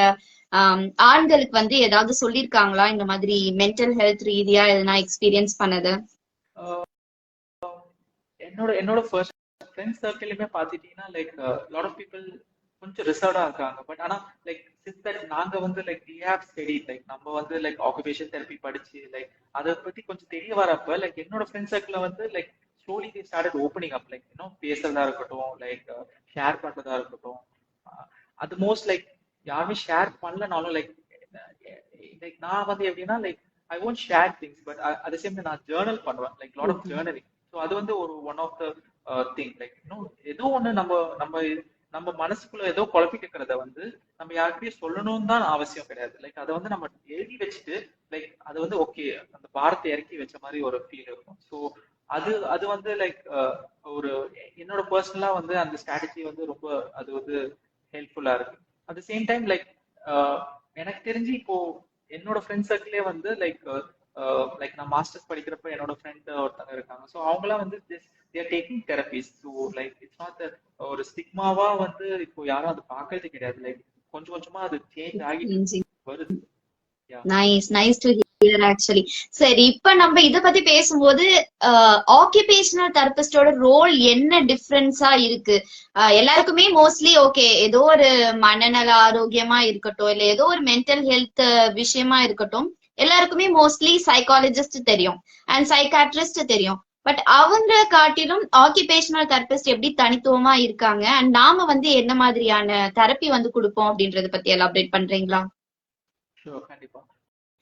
ஆண்களுக்கு வந்து ஏதாவது சொல்லிருக்காங்களா இந்த மாதிரி மென்டல் ஹெல்த் ரீதியா எதனா எக்ஸ்பீரியன்ஸ் பண்ணது? என்னோட என்னோட ஃபர்ஸ்ட் ஃப்ரெண்ட்ஸ் சர்க்கிளுமே பார்த்துட்டீங்கன்னா லைக் லாட் ஆஃப் பீப்புள் கொஞ்சம் ரிசர்வ்டா இருக்காங்க. பட் ஆனா லைக் சின்ஸ் தட் நாங்க வந்து like we have study like நம்ம வந்து லைக் ஆக்குபேஷன் தெரப்பி படிச்சு லைக் அதை பத்தி கொஞ்சம் தெரிய வரப்ப லைக் என்னோட ஃப்ரெண்ட் சர்க்கிள்ல வந்து like slowly they started opening up like பேசுறதா இருக்கட்டும், லைக் ஷேர் பண்றதா இருக்கட்டும். அது மோஸ்ட் லைக் யாருமே ஷேர் பண்ணலனாலும் லைக் லைக் நான் வந்து எப்படின்னா like I won't share things, but அதே சேம் நான் ஜேர்னல் பண்ணுவேன், like lot of journaling. So அது வந்து ஒரு one of the thing like ஏதோ ஒண்ணு நம்ம நம்ம நம்ம மனசுக்குள்ள ஏதோ குழப்பிட்டு இருக்கிறத வந்து நம்ம யாருக்கையும் சொல்லணும்னு தான் அவசியம் கிடையாது. லைக் அதை வந்து நம்ம எழுதி வச்சுட்டு லைக் அது வந்து ஓகே அந்த பாரத்தை இறக்கி வச்ச மாதிரி ஒரு ஃபீல் இருக்கும். ஸோ அது அது வந்து லைக் ஒரு என்னோட பர்சனலா வந்து அந்த ஸ்ட்ராட்டஜி வந்து ரொம்ப அது வந்து ஹெல்ப்ஃபுல்லா இருக்கு. At the same time like எனக்கு தெரிஞ்சு இப்போ என்னோட ஃப்ரெண்ட் சர்க்கிளே வந்து லைக் லைக் நான் மாஸ்டர்ஸ் படிக்கிறப்ப என்னோட ஃப்ரெண்ட் ஒருத்தங்க இருக்காங்க. ஸோ அவங்களாம் வந்து they're taking therapies. So like it's not ஒரு ஸ்டிக்மாவா வந்து இப்போ யாரும் அது பாக்குறது கிடையாது. லைக் கொஞ்சம் கொஞ்சமா அது சேஞ்ச் ஆகிட்டு வருது. Nice nice to hear actually. சரி, இப்ப நம்ம இத பத்தி பேசும்போது ஆக்குபேஷனல் தெரபிஸ்டோட ரோல் என்ன டிஃபரன்ஸா இருக்கு? எல்லாருக்குமே மோஸ்ட்லி ஓகே ஏதோ ஒரு மனநல ஆரோக்கியமா இருக்கட்டும், இல்ல ஏதோ ஒரு மென்டல் ஹெல்த் விஷயமா இருக்கட்டும், எல்லாருக்குமே மோஸ்ட்லி சைக்காலஜிஸ்ட் தெரியும் அண்ட் சைக்காட்ரிஸ்ட் தெரியும். பட் அவங்க காட்டிலும் ஆக்குபேஷனல் தெரபிஸ்ட் எப்படி தனித்துவமா இருக்காங்க அண்ட் நாம வந்து என்ன மாதிரியான தெரப்பி வந்து கொடுப்போம் அப்படின்றத பத்தி எலாபரேட் பண்றீங்களா? ஷூர், கண்டிப்பா.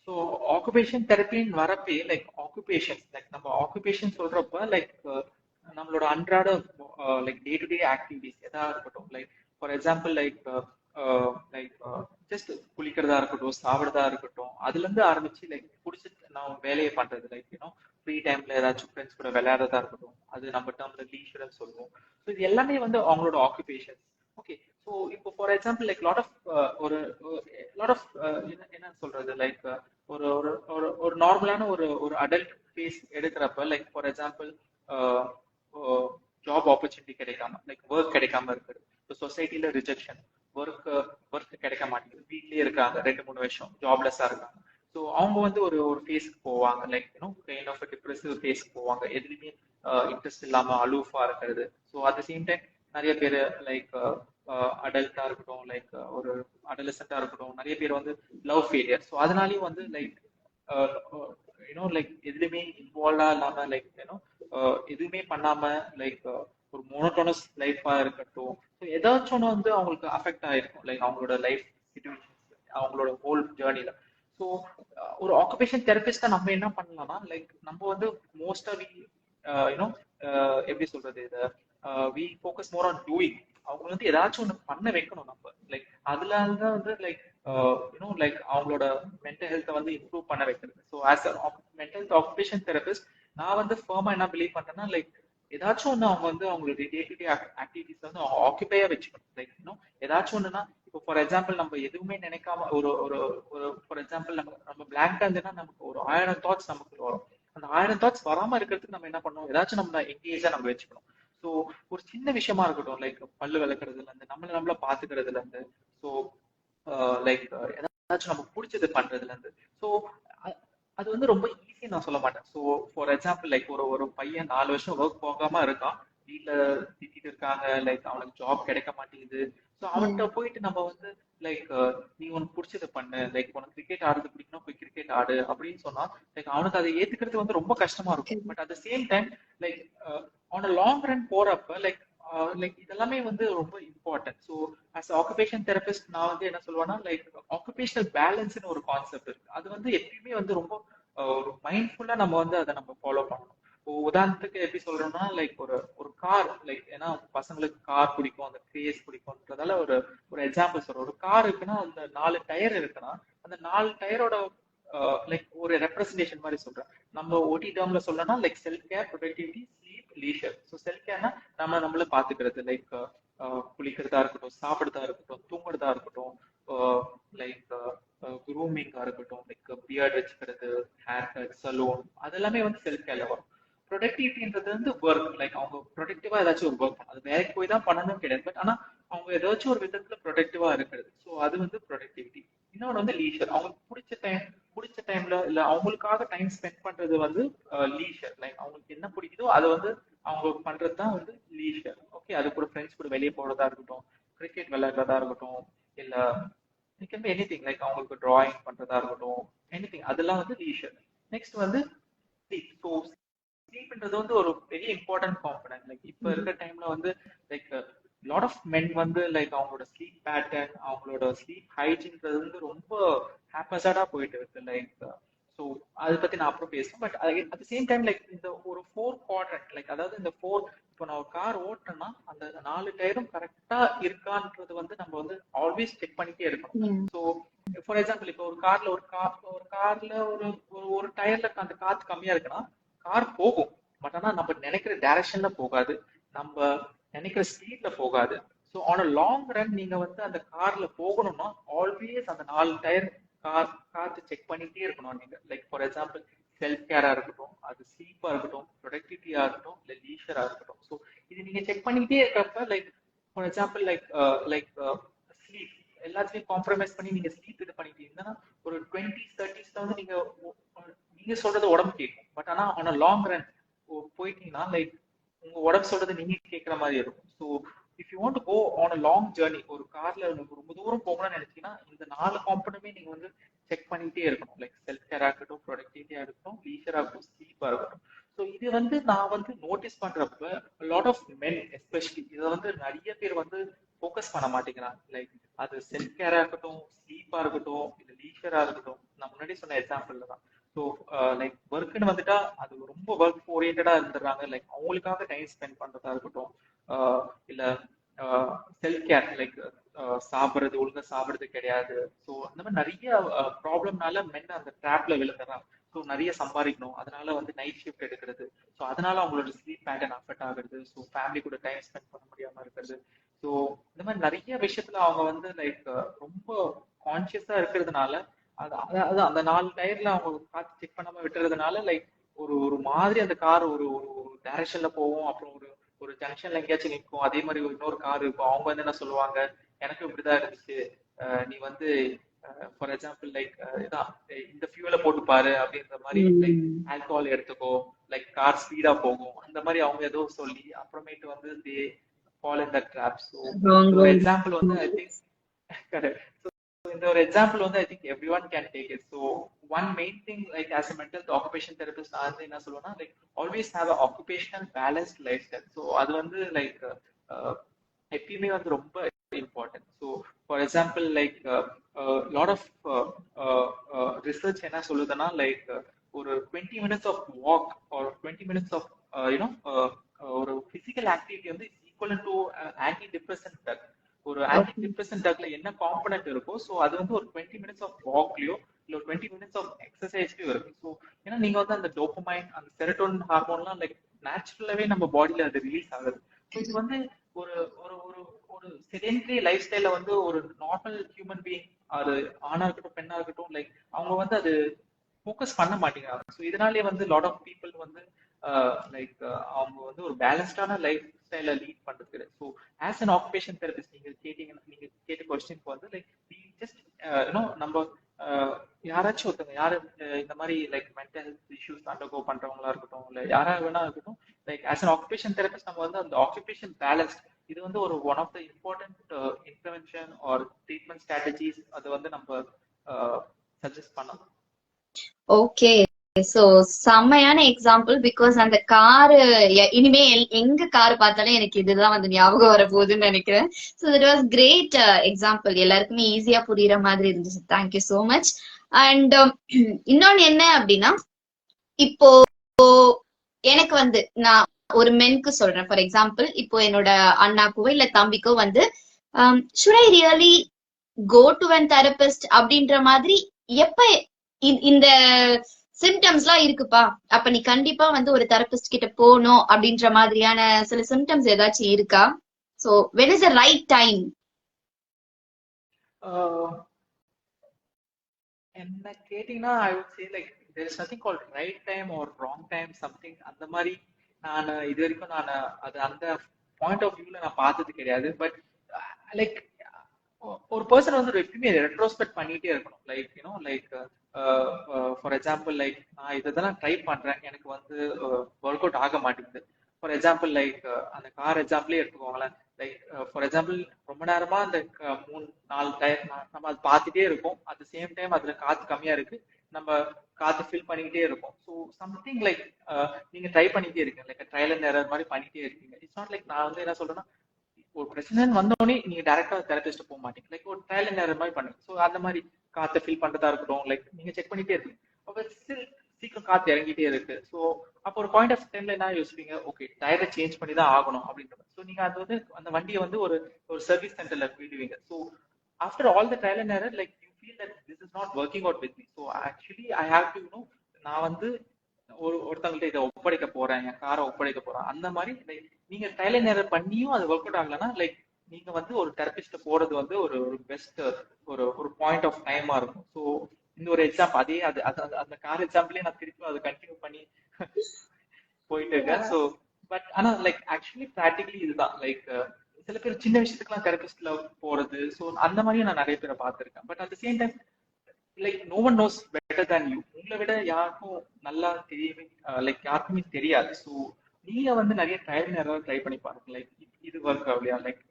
ஸோ ஆக்குபேஷன் தெரப்பின்னு வரப்பே லைக் ஆக்குபேஷன் லைக் நம்ம ஆக்குபேஷன் சொல்றப்ப லைக் நம்மளோட அன்றாட like day to day activities எதா இருக்கட்டும், like for example like like just குளிக்கிறதா இருக்கட்டும், சாப்பிட்றதா இருக்கட்டும், அதுல இருந்து ஆரம்பிச்சு லைக் பிடிச்சி நான் வேலையை பண்றது லைக் ஃப்ரீ டைம்ல ஏதாச்சும் ஃப்ரெண்ட்ஸ் கூட விளையாடுறதா இருக்கட்டும், அது நம்ம டேர்ம்ல லீஷர்னு சொல்லுவோம். ஸோ இது எல்லாமே வந்து அவங்களோட ஆக்குபேஷன். ஓகே, ஸோ இப்போ for example like lot of ஒரு லாட் ஆஃப் என்ன சொல்றது லைக் ஒரு ஒரு ஒரு ஒரு நார்மலான ஒரு ஒரு அடல்ட் ஃபேஸ் எடுக்கிறப்ப like for example job opportunity கிடைக்காம லைக் ஒர்க் கிடைக்காம இருக்குது, இப்போ சொசைட்டில ரிஜெக்ஷன், ஒர்க் ஒர்க் கிடைக்க மாட்டேங்குது, வீட்லயே இருக்காங்க 2-3 வருஷம் ஜாப்லெஸ்ஸா இருக்காங்க. ஸோ அவங்க வந்து ஒரு ஒரு ஃபேஸ்க்கு போவாங்க லைக் கைண்ட் ஆஃப் டிப்ரெசிவ் ஃபேஸ்க்கு போவாங்க, எதுலையுமே இன்ட்ரெஸ்ட் இல்லாம அலூஃபா இருக்கிறது. So at the same time நிறைய பேர் லைக் அடல்ட்டா இருக்கட்டும், லைக் ஒரு அடலசென்ட்டா இருக்கட்டும், நிறைய பேர் வந்து லவ் ஃபெயிலியர். ஸோ அதனாலயும் வந்து லைக் லைக் எதுலையுமே இன்வால்வா இல்லாம லைக் எதுவுமே பண்ணாம லைக் ஒரு மோனோட்டோனஸ் லைஃபா இருக்கட்டும். ஸோ ஏதாச்சும் ஒன்று வந்து அவங்களுக்கு அஃபெக்ட் ஆயிருக்கும் லைக் அவங்களோட லைஃப் சிச்சுவேஷன், அவங்களோட ஹோல் ஜேர்னில. ஸோ ஒரு ஆக்குபேஷன் தெரபிஸ்டா நம்ம என்ன பண்ணலாம்னா லைக் நம்ம வந்து மோஸ்டா யூனோ எப்படி சொல்றது இதை we focus more on doing. அவங்க வந்து ஏதாச்சும் ஒன்று பண்ண வைக்கணும் நம்ம லைக் அதுல தான் வந்து லைக் லைக் அவங்களோட மென்டல் ஹெல்த்தை வந்து இம்ப்ரூவ் பண்ண வைக்கிறது. So as a mental occupation therapist நான் வந்து ஃபர்மா என்ன பிலீவ் பண்றேன்னா லைக் ஏதாச்சும் ஒன்று அவங்க வந்து அவங்களோட டே டு டே ஆக்டிவிட்டிஸ் வந்து அவங்க ஆக்குபையா வச்சுக்கணும். லைக் ஏதாச்சும் ஒண்ணுன்னா இப்போ ஃபார் எக்ஸாம்பிள் நம்ம எதுவுமே நினைக்காம ஒரு ஒரு ஒரு ஃபார் எக்ஸாம்பிள் நம்ம நம்ம பிளாங்கா இருந்ததுன்னா நமக்கு ஒரு 1000 தாட்ஸ் நமக்கு வரும். அந்த 1000 தாட்ஸ் வராம இருக்கிறதுக்கு நம்ம என்ன பண்ணணும், ஏதாச்சும் நம்ம எங்கேஜா நம்ம வச்சுக்கணும். ஸோ ஒரு சின்ன விஷயமா இருக்கட்டும், லைக் பல்லு விளக்குறதுல இருந்து நம்மள பாத்துக்கிறதுல இருந்து, ஸோ லைக் ஏதாச்சும் நமக்கு பிடிச்சது பண்றதுல இருந்து. ஸோ அது வந்து ரொம்ப ஈஸியா நான் சொல்ல மாட்டேன். ஸோ ஃபார் எக்ஸாம்பிள் லைக் ஒரு ஒரு பையன் 4 வருஷம் ஒர்க் போகாம இருக்கான், வீட்டுல திட்டிட்டு இருக்காங்க, லைக் அவனுக்கு ஜாப் கிடைக்க மாட்டேங்குது. ஸோ அவன்கிட்ட போயிட்டு நம்ம வந்து லைக் நீ உனக்கு பிடிச்சது பண்ணு, லைக் உனக்கு கிரிக்கெட் ஆடுறது பிடிக்கணும் போய் கிரிக்கெட் ஆடு அப்படின்னு சொன்னா லைக் அவனுக்கு அதை ஏத்துக்கிறது வந்து ரொம்ப கஷ்டமா இருக்கும். But at the same time like on a long run போறப்ப லைக் லைக் இதெல்லாமே வந்து ரொம்ப important. So as occupation therapist நான் வந்து என்ன சொல்லுவேன்னா லைக் ஆக்குபேஷனல் பேலன்ஸ்னு ஒரு கான்செப்ட் இருக்கு. அது வந்து எப்பயுமே வந்து ரொம்ப ஒரு மைண்ட்ஃபுல்லா நம்ம வந்து அதை நம்ம ஃபாலோ பண்ணணும். உதாரணத்துக்கு எப்படி சொல்றோம்னா லைக் ஒரு ஒரு கார் லைக் ஏன்னா பசங்களுக்கு கார் பிடிக்கும், அந்த கிரேஸ் பிடிக்கும்ன்றதால ஒரு ஒரு எக்ஸாம்பிள் சொல்றோம். ஒரு கார் இருக்குன்னா அந்த 4 டயர் இருக்குன்னா அந்த 4 டயரோட லைக் ஒரு ரெப்ரஸன்டேஷன் மாதிரி சொல்றேன். நம்ம ஓடி டேர்ம்ல சொல்லணும்னா like self care, productivity, sleep, leisure. So self கேர்னா நம்மள பாத்துக்கிறது லைக் குளிக்கிறதா இருக்கட்டும், சாப்பிடுறதா இருக்கட்டும், தூங்குறதா இருக்கட்டும், லைக் குரூமிங்கா இருக்கட்டும், லைக் பியர்ட் வச்சுக்கிறது, ஹேர் கட், சலூன், அதெல்லாமே வந்து செல்ஃப் கேர்ல வரும். ப்ரொடக்டிவிட்டின்றது வந்து ஒர்க், லைக் அவங்க ப்ரொடக்டிவா ஏதாச்சும் ஒரு ஒர்க், அது வேலைக்கு போய் தான் பண்ணணும் கிடையாது, பட் ஆனா அவங்க ஏதாச்சும் ஒரு விதத்துல ப்ரொடக்டிவா இருக்கிறது. ஸோ அது வந்து ப்ரொடக்டிவிட்டி. இன்னொன்று வந்து லீஷர், அவங்களுக்கு பிடிச்ச டைம்ல இல்ல அவங்களுக்காக டைம் ஸ்பெண்ட் பண்றது வந்து லீஷர். லைக் அவங்களுக்கு என்ன பிடிக்குதோ அதை வந்து அவங்க பண்றது தான் வந்து லீஷர். ஓகே, அது கூட ஃப்ரெண்ட்ஸ் கூட வெளியே போறதா இருக்கட்டும், கிரிக்கெட் விளையாடுறதா இருக்கட்டும், இல்ல it can be anything, like அவங்களுக்கு டிராயிங் பண்றதா இருக்கட்டும், எனிதிங், அதெல்லாம் வந்து லீஷர். நெக்ஸ்ட் வந்து ஸ்லீப். ஸோ ஸ்லீப்ன்றது வந்து ஒரு பெரிய இம்பார்ட்டன்ட் காம்பனன்ட். லைக் இப்ப இருக்க டைம்ல வந்து லைக் லாட் ஆஃப் மென் வந்து லைக் அவங்களோட ஸ்லீப் பேட்டர்ன், அவங்களோட ஸ்லீப் ஹைஜின்றது வந்து ரொம்ப ஹேப்பஸாடா போயிட்டு இருக்கு. லைக் ஸோ அதை பத்தி நான் அப்புறம் பேசுவேன். But at same time like இந்த ஒரு 4 குவாட்ரண்ட், லைக் அதாவது இந்த இப்போ நான் ஒரு கார் ஓட்டுறேன்னா அந்த 4 டயரும் கரெக்டா இருக்கான்றது வந்து நம்ம வந்து ஆல்வேஸ் செக் பண்ணிட்டே இருக்கணும். ஸோ ஃபார் எக்ஸாம்பிள் இப்போ ஒரு கார்ல ஒரு டயர்ல அந்த காத்து கம்மியா இருக்குன்னா கார் போகும், பட் ஆனா நம்ம நினைக்கிற டைரக்ஷன்ல போகாது, நம்ம நினைக்கிற ஸ்பீட்ல போகாது. So on a long run நீங்க வந்து அந்த கார்ல போகணும்னா ஆல்வேஸ் அந்த 4 டயர் காத்து செக் பண்ணிட்டே இருக்கணும் நீங்க. லைக் ஃபார் எக்ஸாம்பிள் செல்ஃப் கேரா இருக்கட்டும், அது ஸ்லீப்பா இருக்கட்டும், ப்ரொடக்டிவிட்டியா இருக்கட்டும், இல்ல லீஷரா இருக்கட்டும். ஸோ இது நீங்க செக் பண்ணிட்டே இருக்கப்ப like for example like sleep எல்லாத்தையும் காம்ப்ரமைஸ் பண்ணி நீங்க ஸ்லீப் இது பண்ணிட்டு இருந்தீங்கன்னா ஒரு 20s 30s வந்து நீங்க சொல்றது உடம்பு கேட்கும், பட் ஆனா ஆன லாங் ரன் போயிட்டீங்கன்னா லைக் உங்க உடம்பு சொல்றது நீங்க கேட்கற மாதிரி இருக்கும். So if you want to go on a long journey, ஒரு கார்ல ரொம்ப தூரம் போகணும்னு நினைச்சீங்கன்னா இந்த 4 காம்பனமே நீங்க வந்து செக் பண்ணிட்டே இருக்கணும். லைக் செல்ஃப் கேரா இருக்கட்டும், ப்ரொடக்டிவிட்டியா இருக்கட்டும், லீஷரா இருக்கட்டும், ஸ்லீப்பா இருக்கட்டும். ஸோ இது வந்து நான் வந்து நோட்டீஸ் பண்றப்ப லாட் ஆஃப் மென் எஸ்பெஷலி இதை வந்து நிறைய பேர் வந்து ஃபோக்கஸ் பண்ண மாட்டேங்கிறாங்க. லைக் அது செல்ஃப் கேரா இருக்கட்டும், ஸ்லீப்பா இருக்கட்டும், இல்ல லீஷரா இருக்கட்டும், நான் முன்னாடி சொன்ன எக்ஸாம்பிள்ல தான். ஸோ லைக் ஒர்க்குன்னு வந்துட்டா அது ரொம்ப ஒர்க் ஓரியன்டா இருந்துடுறாங்க. லைக் அவங்களுக்காக டைம் ஸ்பெண்ட் பண்றதா இருக்கட்டும், இல்ல செல்ஃப் கேர், லைக் சாப்பிடுறது ஒழுங்கா சாப்பிடுறது கிடையாது. ஸோ அந்த மாதிரி நிறைய ப்ராப்ளம்னால மென் அந்த ட்ராப்ல விழுந்துடுறாங்க. ஸோ நிறைய சம்பாதிக்கணும், அதனால வந்து நைட் ஷிஃப்ட் எடுக்கிறது. ஸோ அதனால அவங்களோட ஸ்லீப் பேட்டர்ன் அஃபெக்ட் ஆகுறது. ஸோ ஃபேமிலி கூட டைம் ஸ்பெண்ட் பண்ண முடியாம இருக்கிறது. ஸோ இந்த மாதிரி நிறைய விஷயத்துல அவங்க வந்து லைக் ரொம்ப கான்சியஸா இருக்கிறதுனால அதாவது அந்த 4 டயர்ல அவங்க காத்து செக் பண்ணாம விட்டுறதுனால லைக் ஒரு ஒரு மாதிரி அந்த கார் ஒரு ஒரு டைரக்ஷன்ல போகும், அப்புறம் ஒரு ஒரு ஜங்ஷன்ல எங்கேயாச்சும் நிற்கும். அதே மாதிரி இன்னொரு கார் இருக்கும், அவங்க வந்து என்ன சொல்லுவாங்க, எனக்கும் இப்படிதான் இருந்துச்சு, நீ வந்து ஃபார் எக்ஸாம்பிள் லைக் இதான் இந்த ஃபியூல போட்டு பாரு அப்படின்ற மாதிரி, லைக் ஆல்கஹால் எடுத்துக்கோ, லைக் கார் ஸ்பீடா போகும், அந்த மாதிரி அவங்க ஏதோ சொல்லி அப்புறமேட்டு வந்து they fall in the drop. So ஒரு எக்ஸாம்பிள் வந்து ஐ திங்க் கரெக்ட். இந்த ஒரு எக்ஸாம்பிள் வந்து I think every one can take it. So one main thing like as a mental occupation therapist நான் வந்து என்ன சொல்லுவேன்னா like always have a occupational balanced life style. So அது வந்து லைக் எப்பயுமே வந்து ரொம்ப important. So for example like lot of research என்ன சொல்லுதுன்னா லைக் ஒரு 20 minutes ஆஃப் வாக் ஒரு 20 minutes ஆஃப் யூனோ ஒரு பிசிக்கல் ஆக்டிவிட்டி வந்து equal to antidepressant drug. ஒரு ஆன்டி டிப்ரெசன்ட் ட்ரக்ல என்ன காம்பனன்ட் இருக்கோ ஸோ அது வந்து ஒரு 20 minutes ஆஃப் வாக்லயோ இல்ல ஒரு 20 minutes ஆஃப் எக்ஸசைஸ்லயோ இருக்கு. ஸோ ஏன்னா நீங்க வந்து அந்த டோபமைன் அந்த செரோட்டோனின் ஹார்மோன்லாம் லைக் நேச்சுரலாவே நம்ம பாடியில அது ரிலீஸ் ஆகுது. ஸோ இது வந்து ஒரு ஒரு ஒரு ஒரு செடென்டரி லைஃப் ஸ்டைல வந்து ஒரு நார்மல் ஹியூமன் பீயிங், அது ஆணா இருக்கட்டும் பெண்ணா இருக்கட்டும், லைக் அவங்க வந்து அது ஃபோக்கஸ் பண்ண மாட்டேங்கிறாங்க. ஸோ இதனாலே வந்து லாட் ஆஃப் பீப்புள் வந்து லைக் அவங்க வந்து ஒரு பேலன்ஸ்டான லைஃப் ஸ்டைல லீட் பண்றது கிடையாது. So as an occupation therapist நீங்க கேட்ட கொஸ்டினுக்கு வந்து லைக் ஜஸ்ட் யூனோ நம்ம யாராச்சும் ஒருத்தவங்க யாரு இந்த மாதிரி like mental health issues undergo பண்றவங்களா இருக்கட்டும், இல்ல யாரா வேணா இருக்கட்டும், like as an occupation therapist நம்ம வந்து அந்த ஆக்குபேஷன் பேலன்ஸ் இது வந்து ஒரு one of the important intervention or treatment strategies அது வந்து நம்ம சஜஸ்ட் பண்ணலாம். ஓகே, சோ செம்மையான எக்ஸாம்பிள். பிகாஸ் அந்த காரு இனிமே எங்க கார் பார்த்தாலும் எனக்கு இதுதான் வந்து ஞாபகம் வர போகுதுன்னு நினைக்கிறேன். So that was great example, எல்லாருக்குமே ஈஸியா புரியுற மாதிரி இருந்துச்சு. Thank you so much. அண்ட் இன்னொன்னு என்ன அப்படின்னா, இப்போ எனக்கு வந்து நான் ஒரு மென்க்கு சொல்றேன். ஃபார் எக்ஸாம்பிள் இப்போ என்னோட அண்ணாக்கோ இல்ல தம்பிக்கோ வந்து should I really go to an therapist அப்படின்ற மாதிரி எப்ப இந்த சிம்டம்ஸ் எல்லாம் இருக்குப்பா, அப்ப நீ கண்டிப்பா வந்து ஒரு தெரபிஸ்ட் கிட்ட போகணும் அப்படின்ற மாதிரியான சில சிம்டம்ஸ் ஏதாச்சும் இருக்கா? So when is the right time? என்ன கேட்டீங்கன்னா I would say like there is nothing called right time or wrong time something அந்த மாதிரி நான் இது வரைக்கும் நான் அது அந்த பாயிண்ட் ஆஃப் வியூல நான் பார்த்தது கிடையாது. பட் லைக் ஒரு பர்சன் வந்து எப்பயுமே ரெட்ரோஸ்பெக்ட் பண்ணிட்டே இருக்கணும். Like you know like for example like நான் இதெல்லாம் ட்ரை பண்றேன், எனக்கு வந்து ஒர்க் அவுட் ஆக மாட்டேங்குது. ஃபார் எக்ஸாம்பிள் லைக் அந்த கார் எக்ஸாம்பிளே எடுத்துக்கோங்களேன். லைக் ஃபார் எக்ஸாம்பிள் ரொம்ப நேரமா அந்த 3-4 டயர் நம்ம அது பார்த்துட்டே இருக்கோம். அட் த சேம் டைம் அதுல காத்து கம்மியா இருக்கு, நம்ம காத்து ஃபில் பண்ணிக்கிட்டே இருக்கோம். ஸோ சம்திங் லைக் நீங்க ட்ரை பண்ணிட்டே இருக்கீங்க, லைக் ட்ரையல் அண்ட் எரர் மாதிரி பண்ணிட்டே இருக்கீங்க. இட்ஸ் நாட் லைக் நான் வந்து என்ன சொல்றேன்னா ஒரு பிரச்சனைன்னு வந்தோடனே நீங்க டேரக்டா தெரபிஸ்ட் போக மாட்டீங்க, லைக் ஒரு ட்ரையல் அண்ட் எரர் மாதிரி பண்ணுங்க. ஸோ அந்த மாதிரி காத்தை ஃபில் பண்றதா இருக்கட்டும், லைக் நீங்க செக் பண்ணிட்டே இருக்கீங்க, அப்ப ஸ்டில் சீக்கிரம் காத்து இறங்கிட்டே இருக்கு. ஸோ அப்போ ஒரு பாயிண்ட் ஆஃப் டைம்ல என்ன யோசிப்பீங்க, ஓகே டயரை சேஞ்ச் பண்ணி தான் ஆகணும் அப்படின்றது. ஸோ நீங்க அது வந்து அந்த வண்டியை வந்து ஒரு ஒரு சர்வீஸ் சென்டர்ல போயிடுவீங்க. So after all the trial and error like you feel that this is not working out with me. So actually I have to know நான் வந்து ஒருத்தவங்கள்ட்ட இதை ஒப்படைக்க போறேன், என் காரை ஒப்படைக்க போறேன். அந்த மாதிரி லைக் நீங்க ட்ரையல் அண்ட் எரர் பண்ணியும் அது ஒர்க் அவுட் ஆகலன்னா லைக் நீங்க வந்து ஒரு தெரபிஸ்ட் போறது வந்து ஒரு ஒரு பெஸ்ட் ஒரு ஒரு பாயிண்ட் ஆஃப் டைமா இருக்கும். ஸோ இந்த ஒரு எக்ஸாம்பிள் அதே அது அந்த கார் எக்ஸாம்பிளே நான் திருப்பி அதை கண்டினியூ பண்ணி போயிட்டு இருக்கேன். ஸோ பட் ஆனா லைக் ஆக்சுவலி ப்ராக்டிகலி இதுதான் லைக் சில பேர் சின்ன விஷயத்துக்குலாம் தெரபிஸ்ட்ல போறது. ஸோ அந்த மாதிரியும் நான் நிறைய பேரை பார்த்துருக்கேன். But at the same time like no one knows better than you. உங்களை விட யாருக்கும் நல்லா தெரியுமே, லைக் யாருக்குமே தெரியாது. ஸோ நீங்க வந்து நிறைய ட்ரையல் நேரம் ட்ரை பண்ணி பாருங்க, லைக் இது ஒர்க் ஆகலையா. லைக்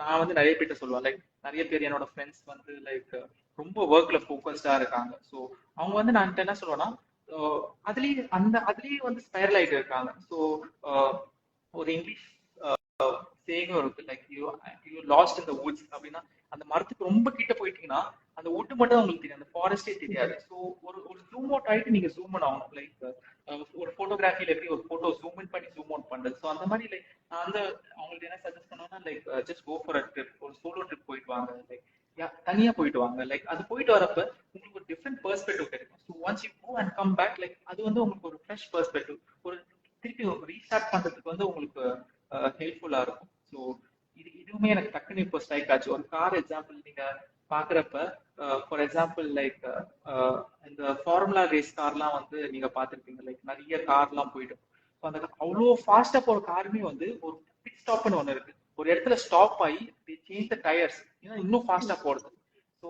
நான் வந்து நிறைய பேர்ட்ட சொல்லுவேன், லைக் நிறைய பேர் என்னோட ஃப்ரெண்ட்ஸ் வந்து லைக் ரொம்ப ஒர்க்ல ஃபோக்கஸ்டா இருக்காங்க. ஸோ அவங்க வந்து நான் என்ன சொல்லுவேன்னா அதுலயே வந்து ஸ்பைரல் ஆயிட்டு இருக்காங்க. ஸோ ஒரு இங்கிலீஷ் சேகம் இருக்கு, like you last in the Woods அப்படின்னா அந்த மரத்துக்கு ரொம்ப கிட்ட போயிட்டீங்கன்னா அந்த வுட் மட்டும் தான் உங்களுக்கு தெரியும், அந்த ஃபாரஸ்டே தெரியாது. ஸோ ஒரு ஒரு ஜூம் அவுட் ஆயிட்டு நீங்க ஜூம் அவுட் ஆகணும். லைக் ஒரு போட்டோகிராஃபில எப்படி ஒரு போட்டோ ஜூம் இன் பண்ணி ஜூம் அவுட் பண்றது. ஸோ அந்த மாதிரி லைக் நான் வந்து அவங்களுக்கு என்ன சஜஸ்ட் பண்ணுவேன்னா like just go for a trip, ஒரு சோலோ ட்ரிப் போயிட்டு வாங்க, லைக் தனியா போயிட்டு வாங்க. லைக் அது போயிட்டு வரப்ப உங்களுக்கு ஒரு டிஃப்ரெண்ட் பெர்ஸ்பெக்டிவ் கிடைக்கும். So once you go and come back like அது வந்து உங்களுக்கு ஒரு ஃப்ரெஷ் பெர்ஸ்பெக்டிவ், ஒரு திருப்பி ரீஸ்டார்ட் பண்றதுக்கு வந்து உங்களுக்கு ஹெல்ப்ஃபுல்லா இருக்கும். ஸோ இதுவுமே எனக்கு டக்குன்னு இப்போ ஸ்ட்ரைக் ஆச்சு. ஒரு கார் எக்ஸாம்பிள் நீங்க பாக்குறப்ப ஃபார் எக்ஸாம்பிள் லைக் இந்த ஃபார்முலா ரேஸ் கார்லாம் வந்து நீங்க பாத்துருப்பீங்க, லைக் நிறைய கார்லாம் போயிடும். ஸோ அந்த அவ்வளோ ஃபாஸ்டா போற காருமே வந்து ஒரு பிட் ஸ்டாப்னு ஒன்று இருக்கு, ஒரு இடத்துல ஸ்டாப் ஆகி they change the tires, ஏன்னா இன்னும் ஃபாஸ்டா போறது. So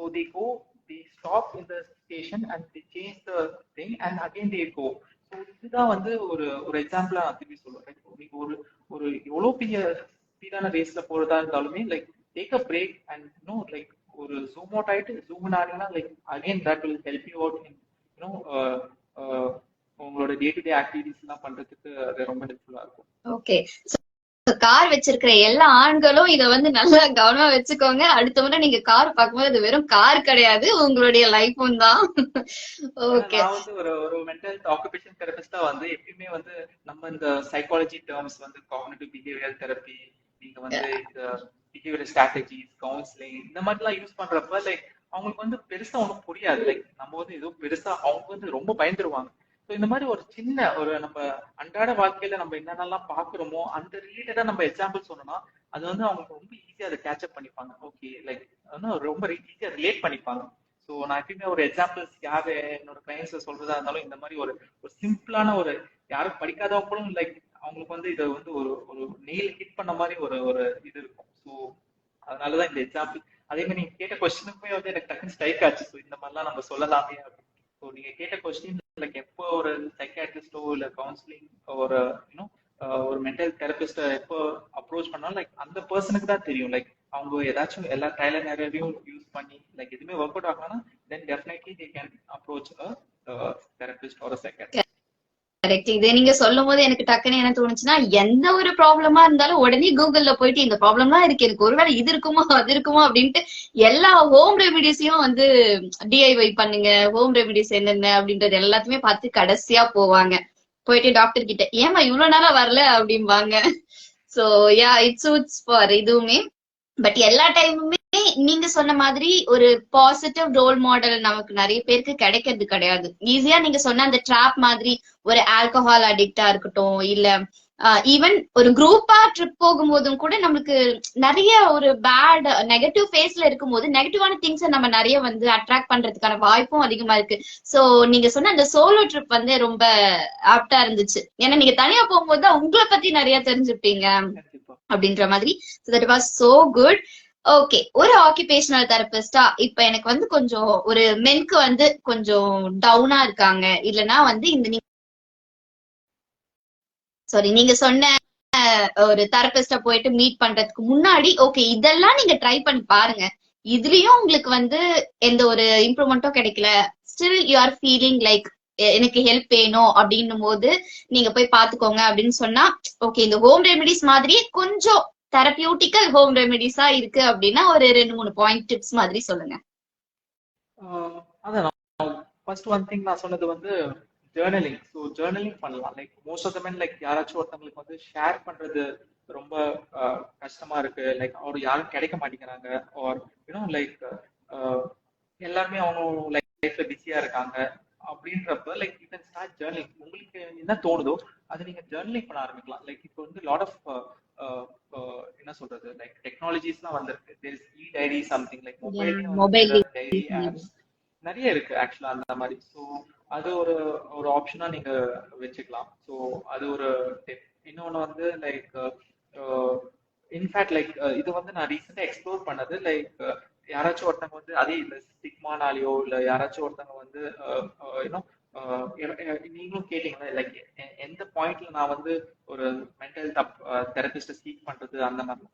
they stop in the station and they change the thing and again they go. So இதுதான் வந்து ஒரு ஒரு எக்ஸாம்பிளா நான் திருப்பி சொல்லுவேன். நீங்க ஒரு ஒரு எவ்வளவு பெரிய ஸ்பீடான ரேஸ்ல போறதா இருந்தாலுமே like take a break and no like ஒரு ஜூம் அவுட் ஆயிட்டு ஜூம் இன் ஆனீங்கன்னா like again that will help you out in you know உங்களோட டே டு டே ஆக்டிவிட்டிஸ் எல்லாம் பண்றதுக்கு அது ரொம்ப ஹெல்ப்ஃபுல்லா இருக்கும். ஓகே, கார் வச்சிருக்கிற எல்லா ஆண்களும் இத வந்து நல்லா கவனமா வச்சுக்கோங்க. அடுத்த முறை நீங்க கார் பார்க்கும்போது அது வெறும் கார் கிடையாது, உங்களுடைய லைஃபும் தான். ஓகே, நான் வந்து ஒரு ஒரு மென்டல் ஆக்குபேஷன் தெரபிஸ்டா வந்து எப்பயுமே வந்து நம்ம இந்த சைக்காலஜி டேர்ம்ஸ் வந்து காக்னிட்டிவ் பிஹேவியரல் தெரப்பி, நீங்க வந்து இந்த பிஹேவியரல் ஸ்ட்ராட்டஜிஸ், கவுன்சிலிங் இந்த மாதிரிலாம் யூஸ் பண்றப்ப லைக் அவங்களுக்கு வந்து பெருசா ஒன்றும் புரியாது. லைக் நம்ம வந்து ஏதோ பெருசா அவங்க வந்து ரொம்ப பயந்துருவாங்க. ஸோ இந்த மாதிரி ஒரு சின்ன ஒரு நம்ம அன்றாட வாழ்க்கையில நம்ம என்னென்னலாம் பாக்குறோமோ அந்த ரிலேட்டடா நம்ம எக்ஸாம்பிள் சொன்னோம்னா அது வந்து அவங்களுக்கு ரொம்ப ஈஸியா அதை கேட்சப் பண்ணிப்பாங்க. ஓகே லைக் ரொம்ப ஈஸியா ரிலேட் பண்ணிப்பாங்க. ஸோ நான் எப்பயுமே ஒரு எக்ஸாம்பிள்ஸ் யாரு என்னோட கிளைண்ட்ஸ் சொல்றதா இருந்தாலும் இந்த மாதிரி ஒரு ஒரு சிம்பிளான ஒரு யாரும் படிக்காதவங்களும் லைக் அவங்களுக்கு வந்து இதை வந்து ஒரு ஒரு நெயில் ஹிட் பண்ண மாதிரி ஒரு ஒரு இது இருக்கும். ஸோ அதனாலதான் இந்த எக்ஸாம்பிள். அதே மாதிரி நீங்க கேட்ட கொஸ்டினுக்குமே வந்து எனக்கு டக்குன்னு ஸ்ட்ரைக் ஆச்சு. ஸோ இந்த மாதிரிலாம் நம்ம சொல்லலாமே. ஸோ நீங்க கேட்ட கொஸ்டின் லைக் எப்போ ஒரு சைக்காட்ரிஸ்டோ இல்ல கவுன்சிலிங் ஒரு யூனோ ஒரு மென்டல் தெரபிஸ்ட எப்போ அப்ரோச் பண்ணாலும் லைக் அந்த பர்சனுக்கு தான் தெரியும். லைக் அவங்க ஏதாச்சும் எல்லா ட்ரையல் அண்ட் எரரையும் யூஸ் பண்ணி லைக் எதுவுமே ஒர்க் அவுட் ஆகலன்னா then definitely they can approach a therapist or a psychiatrist. Correct. இது நீங்க சொல்லும் போது எனக்கு டக்குன்னு என்ன தோணுச்சுன்னா, எந்த ஒரு ப்ராப்ளமா இருந்தாலும் உடனே கூகுள்ல போயிட்டு இந்த ப்ராப்ளம்லாம் இருக்கு, எனக்கு ஒருவேளை இது இருக்குமோ அது இருக்குமோ அப்படின்ட்டு எல்லா ஹோம் ரெமிடிஸையும் வந்து டிஐஒய் பண்ணுங்க, ஹோம் ரெமிடிஸ் என்னென்ன அப்படின்றது எல்லாத்தையுமே பார்த்து கடைசியா போவாங்க. போயிட்டு டாக்டர் கிட்ட ஏமா இவ்வளவு நாளா வரல அப்படிம்பாங்க. So yeah it suits for இதுவுமே. பட் எல்லா டைமுமே நீங்க சொன்ன மாதிரி ஒரு பாசிட்டிவ் ரோல் மாடல் நமக்கு நிறைய பேருக்கு கிடைக்கிறது கிடையாது. ஈஸியா நீங்க சொன்ன அந்த ட்ராப் மாதிரி ஒரு ஆல்கஹால் அடிக்டா இருக்கட்டும், இல்ல ஈவன் ஒரு குரூப்பா ட்ரிப் போகும்போதும் கூட நம்மளுக்கு நிறைய ஒரு பேட் நெகட்டிவ் ஃபேஸ்ல இருக்கும்போது நெகட்டிவான திங்ஸை நம்ம நிறைய வந்து அட்ராக்ட் பண்றதுக்கான வாய்ப்பும் அதிகமா இருக்கு. சோ நீங்க சொன்ன அந்த சோலோ ட்ரிப் வந்து ரொம்ப ஆப்டா இருந்துச்சு. ஏன்னா நீங்க தனியா போகும்போது தான் உங்களை பத்தி நிறைய தெரிஞ்சுப்பீங்க கண்டிப்பா. அப்படின்ற மாதிரி. So that was so good. Okay, ஒரு ஆக்குபேஷனல் தெரபிஸ்டா இப்ப எனக்கு வந்து கொஞ்சம் ஒரு மென்க்கு வந்து கொஞ்சம் டவுனா இருக்காங்க, இல்லனா வந்து இந்த சாரி நீங்க சொன்ன ஒரு தெரபிஸ்ட போயிட்டு மீட் பண்றதுக்கு முன்னாடி ஓகே இதெல்லாம் நீங்க ட்ரை பண்ணி பாருங்க, இதுலயும் உங்களுக்கு வந்து எந்த ஒரு இம்ப்ரூவ்மெண்ட்டும் கிடைக்கல, still you are feeling like எனக்கு ஹெல்ப் வேணும் அப்படின்னும் போது நீங்க போய் பாத்துக்கோங்க அப்படின்னு சொன்னா ஓகே இந்த ஹோம் ரெமெடிஸ் மாதிரியே கொஞ்சம் தெரபியூட்டிக்கல் ஹோம் ரெமெடிஸா இருக்கு அப்படின்னா ஒரு 2-3 பாயிண்ட் டிப்ஸ் மாதிரி சொல்லுங்க. அதான் ஃபர்ஸ்ட் ஒன் திங் நான் சொன்னது வந்து ஜேர்னலிங். ஸோ ஜேர்னலிங் பண்ணலாம். Like most of the men like யாராச்சும் ஒருத்தவங்களுக்கு வந்து ஷேர் பண்றது ரொம்ப கஷ்டமா இருக்கு, லைக் அவர் யாரும் கிடைக்க மாட்டேங்கிறாங்க, ஆர் யூனோ லைக் எல்லாருமே அவங்க லைஃப்ல பிஸியா இருக்காங்க அப்படின்றப்ப like you can start journaling. உங்களுக்கு என்ன தோணுதோ அது நீங்க ஜேர்னலிங் பண்ண ஆரம்பிக்கலாம். லைக் இப்போ வந்து லாட் ஆஃப் என்ன சொல்றது லைக் டெக்னாலஜிஸ்லாம் வந்திருக்கு. There is e diary something like மொபைல்லேயே வந்து மொபைல் டைரி ஆப்ஸ் நிறைய இருக்கு ஆக்சுவலா அந்த மாதிரி. ஸோ அது ஒரு ஒரு ஆப்ஷனா நீங்க வச்சுக்கலாம். ஸோ அது ஒரு டிப். இன்னொன்னு வந்து லைக் இன்ஃபேக்ட் லைக் இது வந்து நான் ரீசெண்டா எக்ஸ்ப்ளோர் பண்ணது. லைக் யாராச்சும் ஒருத்தவங்க வந்து அதே இந்த ஸ்டிக்மானாலேயோ இல்ல யாராச்சும் ஒருத்தவங்க வந்து யூனோ நீங்களும் கேட்டீங்களா லைக் எந்த பாயிண்ட்ல நான் வந்து ஒரு மென்டல் தெரபிஸ்ட சீக் பண்றது அந்த மாதிரி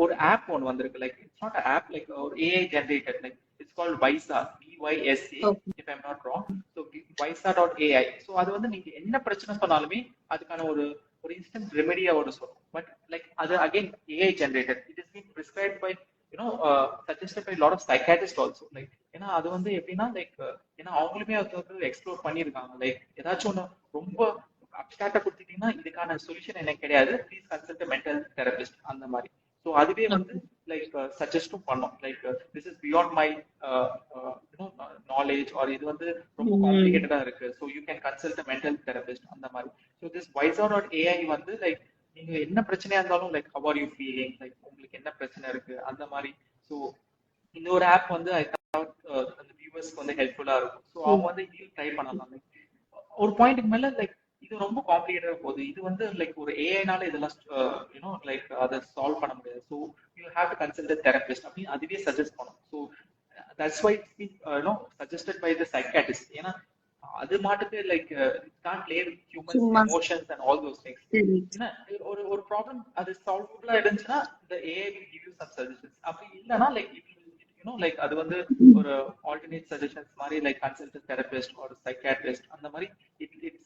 ஒரு ஆப் ஒன்று வந்திருக்கு. Like it's not app, like ஒரு AI generated, like it's called Vysa, VYSA if I'm not wrong. So வைசா.ai. ஸோ அது வந்து நீங்க என்ன பிரச்சனை சொன்னாலுமே அதுக்கான ஒரு ஒரு இன்ஸ்டன்ட் ரெமெடியா ஒரு சொல்லும். பட் லைக் அது again AI generated. It is been prescribed by suggested by lot of psychiatrist also. Like ஏன்னா அது வந்து எப்படின்னா லைக் ஏன்னா அவங்களுமே அது வந்து எக்ஸ்ப்ளோர் பண்ணியிருக்காங்க. லைக் ஏதாச்சும் ஒன்று ரொம்ப அப்டாக்டா கொடுத்துட்டீங்கன்னா இதுக்கான சொல்யூஷன் எனக்கு கிடையாது, ப்ளீஸ் கன்சல்ட் மென்டல் தெரபிஸ்ட் அந்த மாதிரி. ஸோ அதுவே வந்து லைக் சஜஸ்டும் பண்ணோம். Like this is beyond my knowledge, or இது வந்து ரொம்ப காம்ப்ளிகேட்டடா இருக்கு, so you can consult mental therapist அந்த மாதிரி. ஸோ திஸ் வைசா.ai வந்து லைக் நீங்க என்ன பிரச்சனையா இருந்தாலும் like how are you feeling, like உங்களுக்கு என்ன பிரச்சனை இருக்கு அந்த மாதிரி. ஸோ இந்த ஒரு ஆப் வந்து ஐ தாட் அந்த வியூவர்ஸ்க்கு வந்து ஹெல்ப்ஃபுல்லா இருக்கும். ஸோ அவங்க வந்து இதையும் ட்ரை பண்ணலாம். லைக் ஒரு பாயிண்ட்டுக்கு மேல லைக் இது ரொம்ப காம்ப்ளிகேட்டடா போகுது, இது வந்து லைக் ஒரு ஏஐனால இதெல்லாம் யூனோ லைக் அதை சால்வ் பண்ண முடியாது, so you have to consult therapist அப்படின்னு அதுவே சஜஸ்ட் பண்ணும். So that's why you know suggested by the psychiatrist. ஏன்னா அது மாட்டுக்கு like can't play with humans emotions and all those things. ஏன்னா ஒரு ஒரு ப்ராப்ளம் அது சால்வபிளா இருந்துச்சுன்னா the AI will give you some suggestions. அப்படி இல்லைன்னா லைக் லைக் அது வந்து ஒரு ஆல்டர்னேட் சஜஷன்ஸ் மாதிரி லைக் கன்சல்ட் தெரபிஸ்ட் ஒரு சைக்காட்ரிஸ்ட் அந்த மாதிரி இட்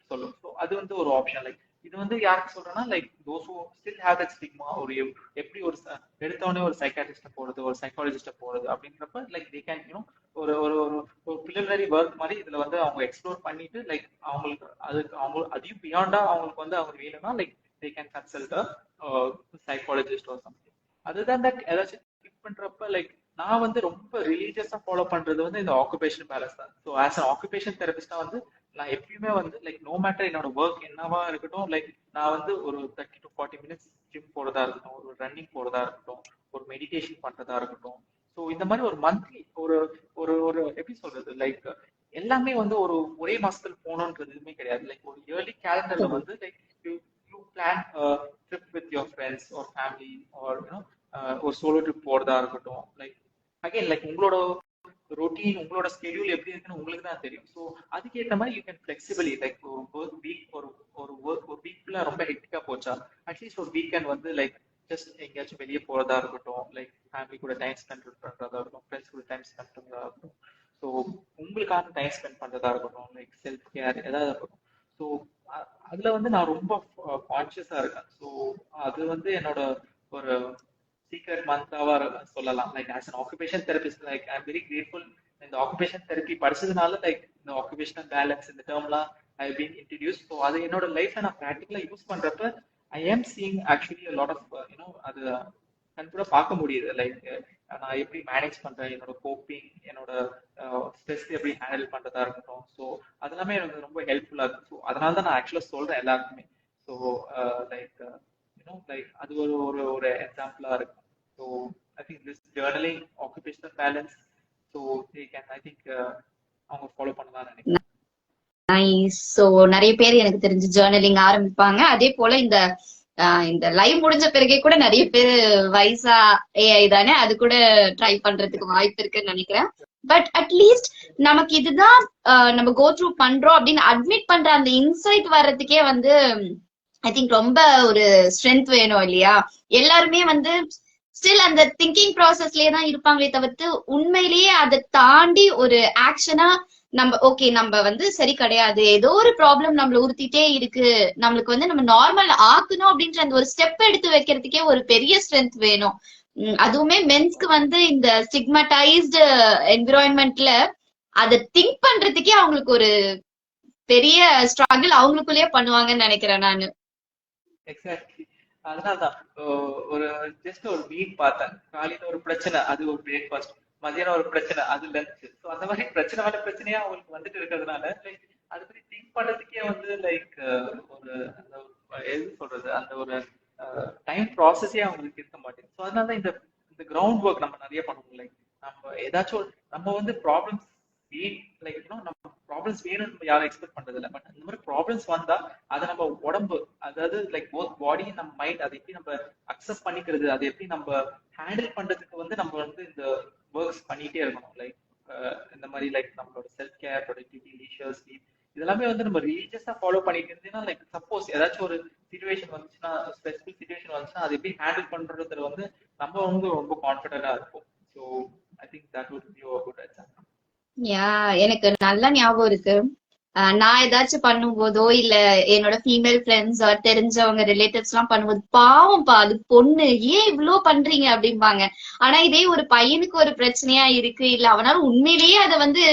சொல்லும். ஸோ அது வந்து ஒரு ஆப்ஷன். லைக் இது வந்து யாருக்கு சொல்றேன்னா like those who still have that stigma, ஒரு எப்படி ஒரு எடுத்தவொடனே ஒரு சைக்காட்ரிஸ்ட போறது ஒரு சைக்காலஜிஸ்ட போறது அப்படின்றப்ப லைக் தே கேன் ஒரு ஒரு ஒரு பிலிமினரி ஒர்க் மாதிரி இதுல வந்து அவங்க எக்ஸ்ப்ளோர் பண்ணிட்டு லைக் அவங்களுக்கு அதுக்கு அவங்க அதையும் பியாண்டா அவங்களுக்கு வந்து அவங்க வேணும்னா like they can consult psychologist or something. அதுதான் தட் ஏதாச்சும் பண்றப்ப லைக் நான் வந்து ரொம்ப ரிலீஜியஸா ஃபாலோ பண்றது வந்து இந்த ஆக்குபேஷன் பேலன்ஸ் தான். ஸோ ஆஸ் அன் ஆக்குபேஷன் தெரபிஸ்டா வந்து நான் எப்பயுமே வந்து லைக் நோ மேட்டர் என்னோட ஒர்க் என்னவா இருக்கட்டும், லைக் நான் வந்து ஒரு 30 to 40 minutes ஜிம் போறதா இருக்கட்டும், ஒரு ரன்னிங் போறதா இருக்கட்டும், ஒரு மெடிடேஷன் பண்றதா இருக்கட்டும். ஸோ இந்த மாதிரி ஒரு மந்த்லி ஒரு ஒரு ஒரு எப்படி சொல்றது லைக் எல்லாமே வந்து ஒரு ஒரே மாசத்துல போகணுன்றது எதுவுமே கிடையாது. லைக் ஒரு இயர்லி கேலண்டர்ல வந்து like you plan trip with your friends or family or ஒரு சோலோ ட்ரிப் போறதா இருக்கட்டும். லைக் அகைன் லைக் உங்களோட ரொட்டீன் உங்களோட ஸ்கெடியூல் எப்படி இருக்குன்னு உங்களுக்கு தான் தெரியும். ஸோ அதுக்கேற்ற மாதிரி யூ கேன் ஃபிளெக்சிபிளி லைக் ஒரு ஒர்க் வீக் ஒரு வீக் ஃபுல்லா ரொம்ப ஹெக்டிக்கா போச்சா அட்லீஸ்ட் ஒரு வீக்கெண்ட் வந்து லைக் ஜஸ்ட் எங்கேயாச்சும் வெளியே போறதா இருக்கட்டும், லைக் ஃபேமிலி கூட டைம் ஸ்பெண்ட் பண்றதா இருக்கட்டும், ஃப்ரெண்ட்ஸ் கூட டைம் ஸ்பெண்ட் பண்றதா இருக்கட்டும், ஸோ உங்களுக்கான டைம் ஸ்பெண்ட் பண்றதா இருக்கட்டும், லைக் செல்ஃப் கேர் ஏதாவது இருக்கட்டும். ஸோ அதுல வந்து நான் ரொம்ப கான்சியஸா இருக்கேன். ஸோ அது வந்து என்னோட ஒரு சீக்ரெட் மந்த்ராவா சொல்லலாம். Like as an occupation therapist like I am very grateful. இந்த ஆக்குபேஷன் தெரப்பி படிச்சதுனால லைக் இந்த ஆக்குபேஷனல் பேலன்ஸ் இந்த டேர்ம்லாம் ஐ பீன் இன்ட்ரடியூஸ். ஸோ அது என்னோட லைஃப்ல நான் ப்ராக்டிக்கலா யூஸ் பண்றப்ப ஐ ஆம் சீயிங் ஆக்சுவலி லாட் ஆஃப் அது கண் கூட பார்க்க முடியுது. லைக் நான் எப்படி மேனேஜ் பண்றேன், என்னோட கோப்பிங், என்னோட ஸ்ட்ரெஸ் எப்படி ஹேண்டில் பண்றதா இருக்கட்டும். ஸோ அதெல்லாமே எனக்கு ரொம்ப ஹெல்ப்ஃபுல்லா இருக்கு. ஸோ அதனால தான் நான் ஆக்சுவலா சொல்றேன் எல்லாருக்குமே. ஸோ லைக் லைக் அது ஒரு ஒரு ஒரு எக்ஸாம்பிளா இருக்கும். So I think this journaling occupational balance, so they can I think அவங்க ஃபாலோ பண்ணதான் நினைக்கிறேன். நைஸ். சோ நிறைய பேர் எனக்கு தெரிஞ்சு ஜேர்னலிங் ஆரம்பிப்பாங்க. அதே போல இந்த லைவ் முடிஞ்ச பிறகே கூட நிறைய பேர் வயசா ஏஐ தானே, அது கூட ட்ரை பண்றதுக்கு வாய்ப்பு இருக்குன்னு நினைக்கிறேன். பட் அட்லீஸ்ட் நமக்கு இதுதான் நம்ம கோ த்ரூ பண்றோம் அப்படின்னு அட்மிட் பண்ற அந்த இன்சைட் வர்றதுக்கே வந்து ஐ திங்க் ரொம்ப ஒரு ஸ்ட்ரென்த் வேணும் இல்லையா? எல்லாருமே வந்து ஸ்டில் அந்த திங்கிங் ப்ராசஸ்லயே தான் இருப்பாங்களே தவிர்த்து உண்மையிலேயே அதை தாண்டி ஒரு ஆக்ஷனா நம்ம ஓகே நம்ம வந்து சரி கிடையாது, ஏதோ ஒரு ப்ராப்ளம் நம்மள உறுத்திட்டே இருக்கு, நம்மளுக்கு வந்து நம்ம நார்மல் ஆக்கணும் அப்படின்ற அந்த ஒரு ஸ்டெப் எடுத்து வைக்கிறதுக்கே ஒரு பெரிய ஸ்ட்ரென்த் வேணும். அதுவுமே மென்ஸ்க்கு வந்து இந்த ஸ்டிக்மடைஸ்டு என்விரான்மெண்ட்ல அதை திங்க் பண்றதுக்கே அவங்களுக்கு ஒரு பெரிய ஸ்ட்ரகிள் அவங்களுக்குள்ளேயே பண்ணுவாங்கன்னு நினைக்கிறேன் நானு. எக்ஸாக்ட்லி. அதனாலதான் ஒரு ஜஸ்ட் ஒரு மீன் பார்த்தேன், காலையில ஒரு பிரச்சனை அது ஒரு பிரேக்ஃபாஸ்ட், மதியானம் ஒரு பிரச்சனை அது லஞ்ச். ஸோ அந்த மாதிரி பிரச்சனை மேல பிரச்சனையா அவங்களுக்கு வந்துட்டு இருக்கிறதுனால லைக் அதை பத்தி திங்க் பண்றதுக்கே வந்து லைக் ஒரு அந்த எது சொல்றது அந்த ஒரு டைம் ப்ராசஸே அவங்களுக்கு இருக்க மாட்டேங்குது. ஸோ அதனால இந்த இந்த கிரவுண்ட் ஒர்க் நம்ம நிறைய பண்ணுவோம். லைக் நம்ம ஏதாச்சும் நம்ம வந்து ப்ராப்ளம்ஸ் லைக் நம்ம ப்ராப்ளம்ஸ் வேணும்னு நம்ம யாரும் எக்ஸ்பெக்ட் பண்றது இல்லை. பட் அந்த மாதிரி ப்ராப்ளம்ஸ் வந்தா அதை நம்ம உடம்பு, அதாவது லைக் போத் பாடி நம்ம மைண்ட் அதை எப்படி நம்ம அக்செப்ட் பண்ணிக்கிறது, அதை எப்படி நம்ம ஹேண்டில் பண்றதுக்கு வந்து நம்ம வந்து இந்த ஒர்க்ஸ் பண்ணிட்டே இருக்கணும். லைக் இந்த மாதிரி லைக் நம்மளோட self care, productivity, leisure, sleep, இதெல்லாமே வந்து நம்ம ரிலீஜியஸா ஃபாலோ பண்ணிட்டு இருந்தீங்கன்னா லைக் சப்போஸ் ஏதாச்சும் ஒரு சிச்சுவேஷன் வந்துச்சுன்னா, ஸ்பெசிபிக் சிச்சுவேஷன் வந்துச்சுன்னா அதை எப்படி ஹேண்டில் பண்றதுல வந்து நம்ம வந்து ரொம்ப கான்ஃபிடென்டா இருப்போம். So I think that would be a good example. யா, எனக்கு நல்ல ஞாபகம் இருக்கு. நான் ஏதாச்சும் பண்ணும்போதோ இல்ல என்னோட ஃபீமேல் ஃப்ரெண்ட்ஸ் தெரிஞ்சவங்க ரிலேட்டிவ்ஸ் எல்லாம் பண்ணும்போது, பாவம்ப்பா அது பொண்ணு ஏன் இவ்வளவு பண்றீங்க அப்படிம்பாங்க. ஆனா இதே ஒரு பையனுக்கு ஒரு பிரச்சனையா இருக்கு, இல்ல அவனால உண்மையிலேயே அதை வந்து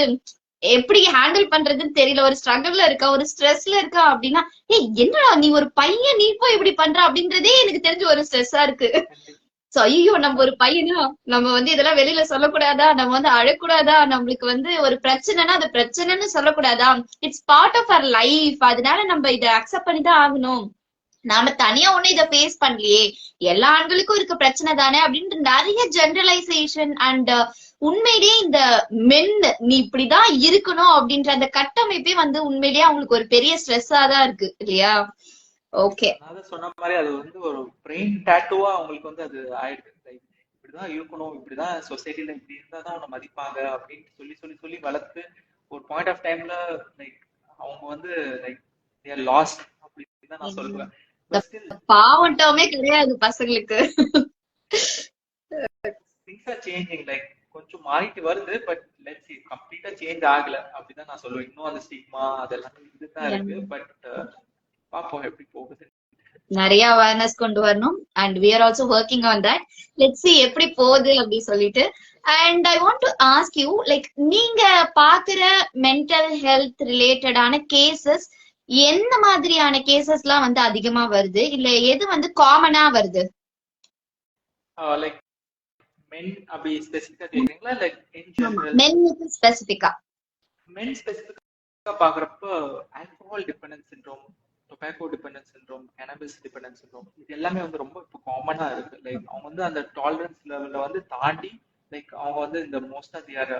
எப்படி ஹேண்டில் பண்றதுன்னு தெரியல, ஒரு ஸ்ட்ரகிள்ல இருக்கா, ஒரு ஸ்ட்ரெஸ்ல இருக்கா அப்படின்னா, ஏய் என்னடா நீ ஒரு பையன் நீ போய் இப்படி பண்ற அப்படின்றதே எனக்கு தெரிஞ்ச ஒரு ஸ்ட்ரெஸ்ஸா இருக்கு. சோ ஐயோ நம்ம ஒரு பையனா நம்ம வந்து இதெல்லாம் வெளியில சொல்லக்கூடாதா, நம்ம வந்து அழக்கூடாதா, நம்மளுக்கு வந்து ஒரு பிரச்சனைனா அது பிரச்சனைன்னு சொல்லக்கூடாதா, it's part of our life, அதனால நம்ம இதை அக்செப்ட் பண்ணிதான் ஆகணும், நாம தனியா ஒண்ணு இதை ஃபேஸ் பண்ணலையே, எல்லா ஆண்களுக்கும் இருக்க பிரச்சனை தானே அப்படின்ட்டு நிறைய ஜெனரலைசேஷன் அண்ட் உண்மையிலேயே இந்த மென் நீ இப்படிதான் இருக்கணும் அப்படின்ற அந்த கட்டமைப்பே வந்து உண்மையிலேயே அவங்களுக்கு ஒரு பெரிய ஸ்ட்ரெஸ்ஸா தான் இருக்கு இல்லையா? ஓகே, அதான் சொன்ன மாதிரி அது வந்து ஒரு பிரெயின் டாட்டூவா அவங்களுக்கு வந்து அது ஆயிடுது. லைக் இப்படிதான் இருக்கணும், இப்படிதான் சொசைட்டில இப்படி இருந்தாதான் அவனை மதிப்பாங்க அப்படின்னு சொல்லி சொல்லி சொல்லி வளர்த்து ஒரு பாயிண்ட் ஆஃப் டைம்ல லைக் அவங்க வந்து லைக் தேர் லாஸ்ட் அப்படின்னு தான் நான் சொல்லுவேன். பட் ஸ்டில் பாவட்டமே கிடையாது பசங்களுக்கு. Things are changing. லைக் கொஞ்சம் மாறிட்டு வருது, பட் லெட்ஸ் சி கம்ப்ளீட்டா சேஞ்ச் ஆகல அப்படிதான் நான் சொல்லுவேன். இன்னும் அந்த ஸ்டிக்மா அதெல்லாம் இதுதான் இருக்கு. பட் பாப்போம் எப்படி போகுது. நிறைய அவேர்னஸ் கொண்டு வரணும் and we are also working on that. let's see எப்படி போகுது அப்படி சொல்லிட்டு. And I want to ask you, like நீங்க பாக்குற மென்டல் ஹெல்த் ரிலேட்டடான கேசஸ் எந்த மாதிரியான கேசஸ் எல்லாம் வந்து அதிகமா வருது, இல்ல எது வந்து காமனா வருது? லைக் மென் அப்படி ஸ்பெசிபிக்கா கேக்குறீங்களா லைக் இன் ஜெனரல்? மென்னுக்கு ஸ்பெசிபிக்கா. மென் ஸ்பெசிபிக்கா பாக்குறப்ப alcohol dependence syndrome, tobacco dependence syndrome, cannabis dependence syndrome, இது எல்லாமே வந்து ரொம்ப இப்போ காமனா இருக்கு. லைக் அவங்க வந்து அந்த டாலரன்ஸ் லெவல்ல வந்து தாண்டி லைக் அவங்க வந்து இந்த மோஸ்டா தியர்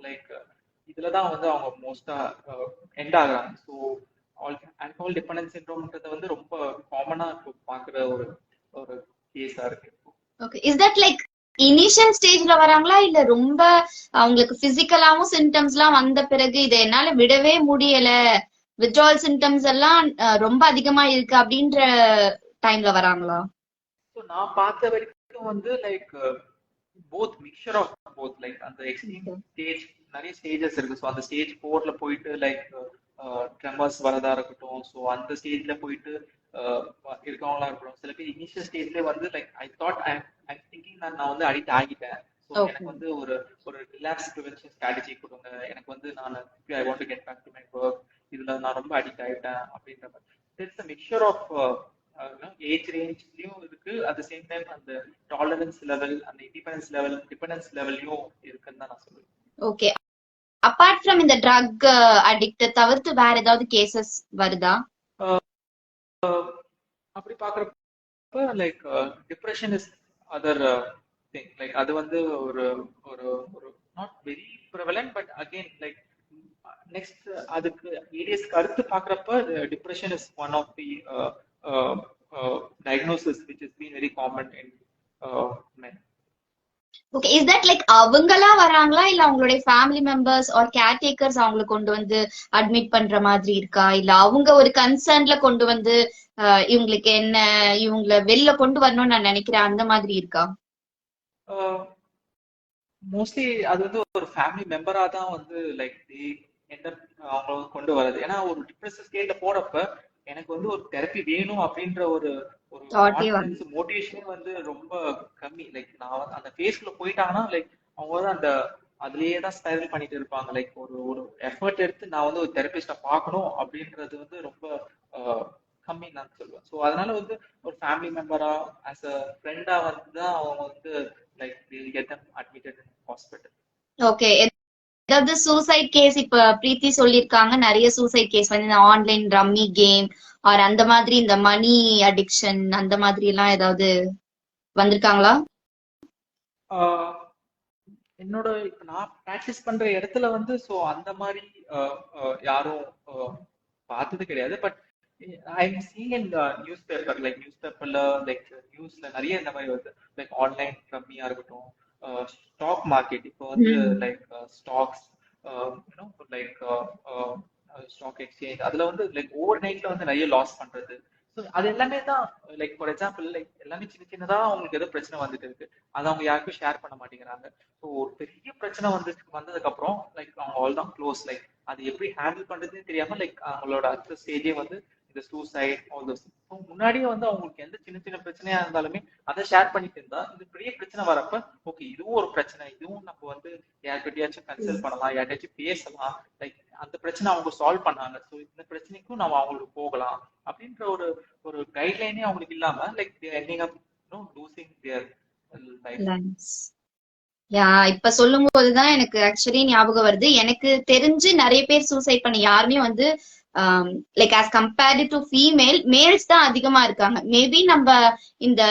லைக் இதுலதான் வந்து அவங்க மோஸ்டா எண்ட் ஆகுறாங்க. ஸோ ஆல்கஹால் டிபெண்டன்ஸ் சிண்ட்ரோம்ன்றது வந்து ரொம்ப காமனா இப்போ பாக்குற ஒரு ஒரு கேஸா இருக்கு. Okay, is that like initial ஸ்டேஜ்ல வராங்களா, இல்ல ரொம்ப அவங்களுக்கு பிசிக்கலாவும் சிம்டம்ஸ் எல்லாம் வந்த பிறகு இதை என்னால விடவே முடியல, வித்ட்ரால் சிம்டம்ஸ் எல்லாம் ரொம்ப அதிகமா இருக்கு அப்படின்ற டைம்ல வராங்களா? ஸோ நான் பார்த்த வரைக்கும் வந்து like both mixture of both. Like அந்த எக்ஸ்ட்ரீம் ஸ்டேஜ் நிறைய ஸ்டேஜஸ் இருக்கு. ஸோ அந்த ஸ்டேஜ் 4ல போயிட்டு லைக் ட்ரெமர்ஸ் வரதா இருக்கட்டும், ஸோ அந்த ஸ்டேஜ்ல போயிட்டு இருக்கவங்களா இருக்கட்டும். சில பேர் இனிஷியல் ஸ்டேஜ்ல வந்து like I thought I thinking நான் வந்து அடிக்ட் ஆகிட்டேன், ஸோ எனக்கு வந்து ஒரு ஒரு ரிலாக்ஸ் ப்ரிவென்ஷன் ஸ்ட்ராட்டஜி கொடுங்க, எனக்கு வந்து நான் I want to get back to my work, இதுல நான் ரொம்ப அடிக்ட் ஆகிட்டேன் அப்படின்ற மாதிரி. It's a mixture of age ரேஞ்ச்லயும் இருக்கு, அட் த சேம் டைம் அந்த டாலரன்ஸ் லெவல், அந்த டிபெண்டன்ஸ் லெவல்லையும் இருக்குன்னு தான் நான் சொல்லுவேன். ஓகே, அபார்ட் ஃப்ரம் இந்த ட்ரக் அடிக்ட் தவிர்த்து வேற ஏதாவது கேசஸ் வருதா? அப்படி பாக்குறப்ப like depression is other thing. Like அது வந்து ஒரு ஒரு ஒரு not very prevalent, but again like next அதுக்கு ஏரியாஸ்க்கு அடுத்து பாக்குறப்ப depression is one of the diagnosis which has been very common in men. Okay, is that like அவங்களா வராங்களா இல்ல அவங்களுடைய ஃபேமிலி மெம்பர்ஸ் ஆர் கேர்டேக்கர்ஸ் அவங்களை கொண்டு வந்து அட்மிட் பண்ற மாதிரி இருக்கா, இல்ல அவங்க ஒரு கன்சர்ன்ல கொண்டு வந்து இவங்களுக்கு என்ன, இவங்களை வெளில கொண்டு வரணும்னு நான் நினைக்கிறேன் அந்த மாதிரி இருக்கா? மோஸ்ட்லி அது வந்து ஒரு ஃபேமிலி மெம்பரா தான் வந்து லைக் எந்த அவங்க கொண்டு வர்றது. ஏன்னா ஒரு டிப்ரெஷன் ஸ்டேட்ல போறப்ப எனக்கு வந்து ஒரு தெரப்பி வேணும் அப்படின்ற ஒரு ஒரு தாட்டே கான்ஃபிடன்ஸ் மோட்டிவேஷனே வந்து ரொம்ப கம்மி. லைக் நான் வந்து அந்த ஃபேஸ்க்குள்ள போயிட்டாங்கன்னா லைக் அவங்க வந்து அந்த அதுலயே தான் ஸ்பைரல் பண்ணிட்டு இருப்பாங்க. லைக் ஒரு ஒரு எஃபர்ட் எடுத்து நான் வந்து ஒரு தெரபிஸ்ட பார்க்கணும் அப்படின்றது வந்து ரொம்ப கம்மி நான் சொல்லுவேன். ஸோ அதனால வந்து ஒரு ஃபேமிலி மெம்பரா ஆஸ் அ ஃப்ரெண்டா வந்து தான் அவங்க வந்து லைக் கெட் தம் அட்மிட்டட் இன் ஹாஸ்பிட்டல். ஓகே, ஏதாவது சூசைட் கேஸ் இப்ப பிரீத்தி சொல்லிருக்காங்க, நிறைய சூசைட் கேஸ் வந்து இந்த ஆன்லைன் ரம்மி கேம் ஆர் அந்த மாதிரி இந்த மணி அடிக்ஷன் அந்த மாதிரி எல்லாம் ஏதாவது வந்திருக்காங்களா? என்னோட இப்ப நான் பிராக்டிஸ் பண்ற இடத்துல வந்து ஸோ அந்த மாதிரி யாரும் பார்த்தது கிடையாது. But I am seeing in news paper, like news பேப்பர்ல லைக் நியூஸ்ல நிறைய இந்த மாதிரி வருது. லைக் ஆன்லைன் கம்மியா இருக்கட்டும், ஸ்டாக் மார்க்கெட் இப்போ வந்து like stocks like stock exchange அதுல வந்து லைக் ஓவர் நைட்ல வந்து நிறைய லாஸ் பண்றது. ஸோ அது எல்லாமே தான் லைக் ஃபார் எக்ஸாம்பிள் லைக் எல்லாமே சின்ன சின்னதா அவங்களுக்கு ஏதோ பிரச்சனை வந்துட்டு இருக்கு, அதை அவங்க யாருக்கும் ஷேர் பண்ண மாட்டேங்கிறாங்க. ஸோ ஒரு பெரிய பிரச்சனை வந்ததுக்கு அப்புறம் லைக் அவங்க ஆல் தான் க்ளோஸ். லைக் அது எப்படி ஹேண்டில் பண்றதுன்னு தெரியாம லைக் அவங்களோட அடுத்த ஸ்டேஜே வந்து இந்த சூசைட் ஆல் தோஸ். முன்னாடியே வந்து அவங்களுக்கு எந்த சின்ன சின்ன பிரச்சனையா இருந்தாலுமே அதை ஷேர் பண்ணிட்டு இருந்தா இது பெரிய பிரச்சனை வரப்ப ஓகே இதுவும் ஒரு பிரச்சனை, இதுவும் நம்ம வந்து யார்கிட்டயாச்சும் கன்சல்ட் பண்ணலாம், யார்கிட்டயாச்சும் பேசலாம், லைக் அந்த பிரச்சனை அவங்க சால்வ் பண்ணாங்க, ஸோ இந்த பிரச்சனைக்கும் நம்ம அவங்களுக்கு போகலாம் அப்படின்ற ஒரு ஒரு கைட்லைனே அவங்களுக்கு இல்லாம like ending up losing their life. Yeah, இப்ப சொல்லும் போதுதான் எனக்கு ஆக்சுவலி ஞாபகம் வருது. எனக்கு தெரிஞ்சு நிறைய பேர் சூசைட் பண்ண யாருமே வந்து like as compared to female, males தான் அதிகமா இருக்காங்க. மேபி நம்ம இந்த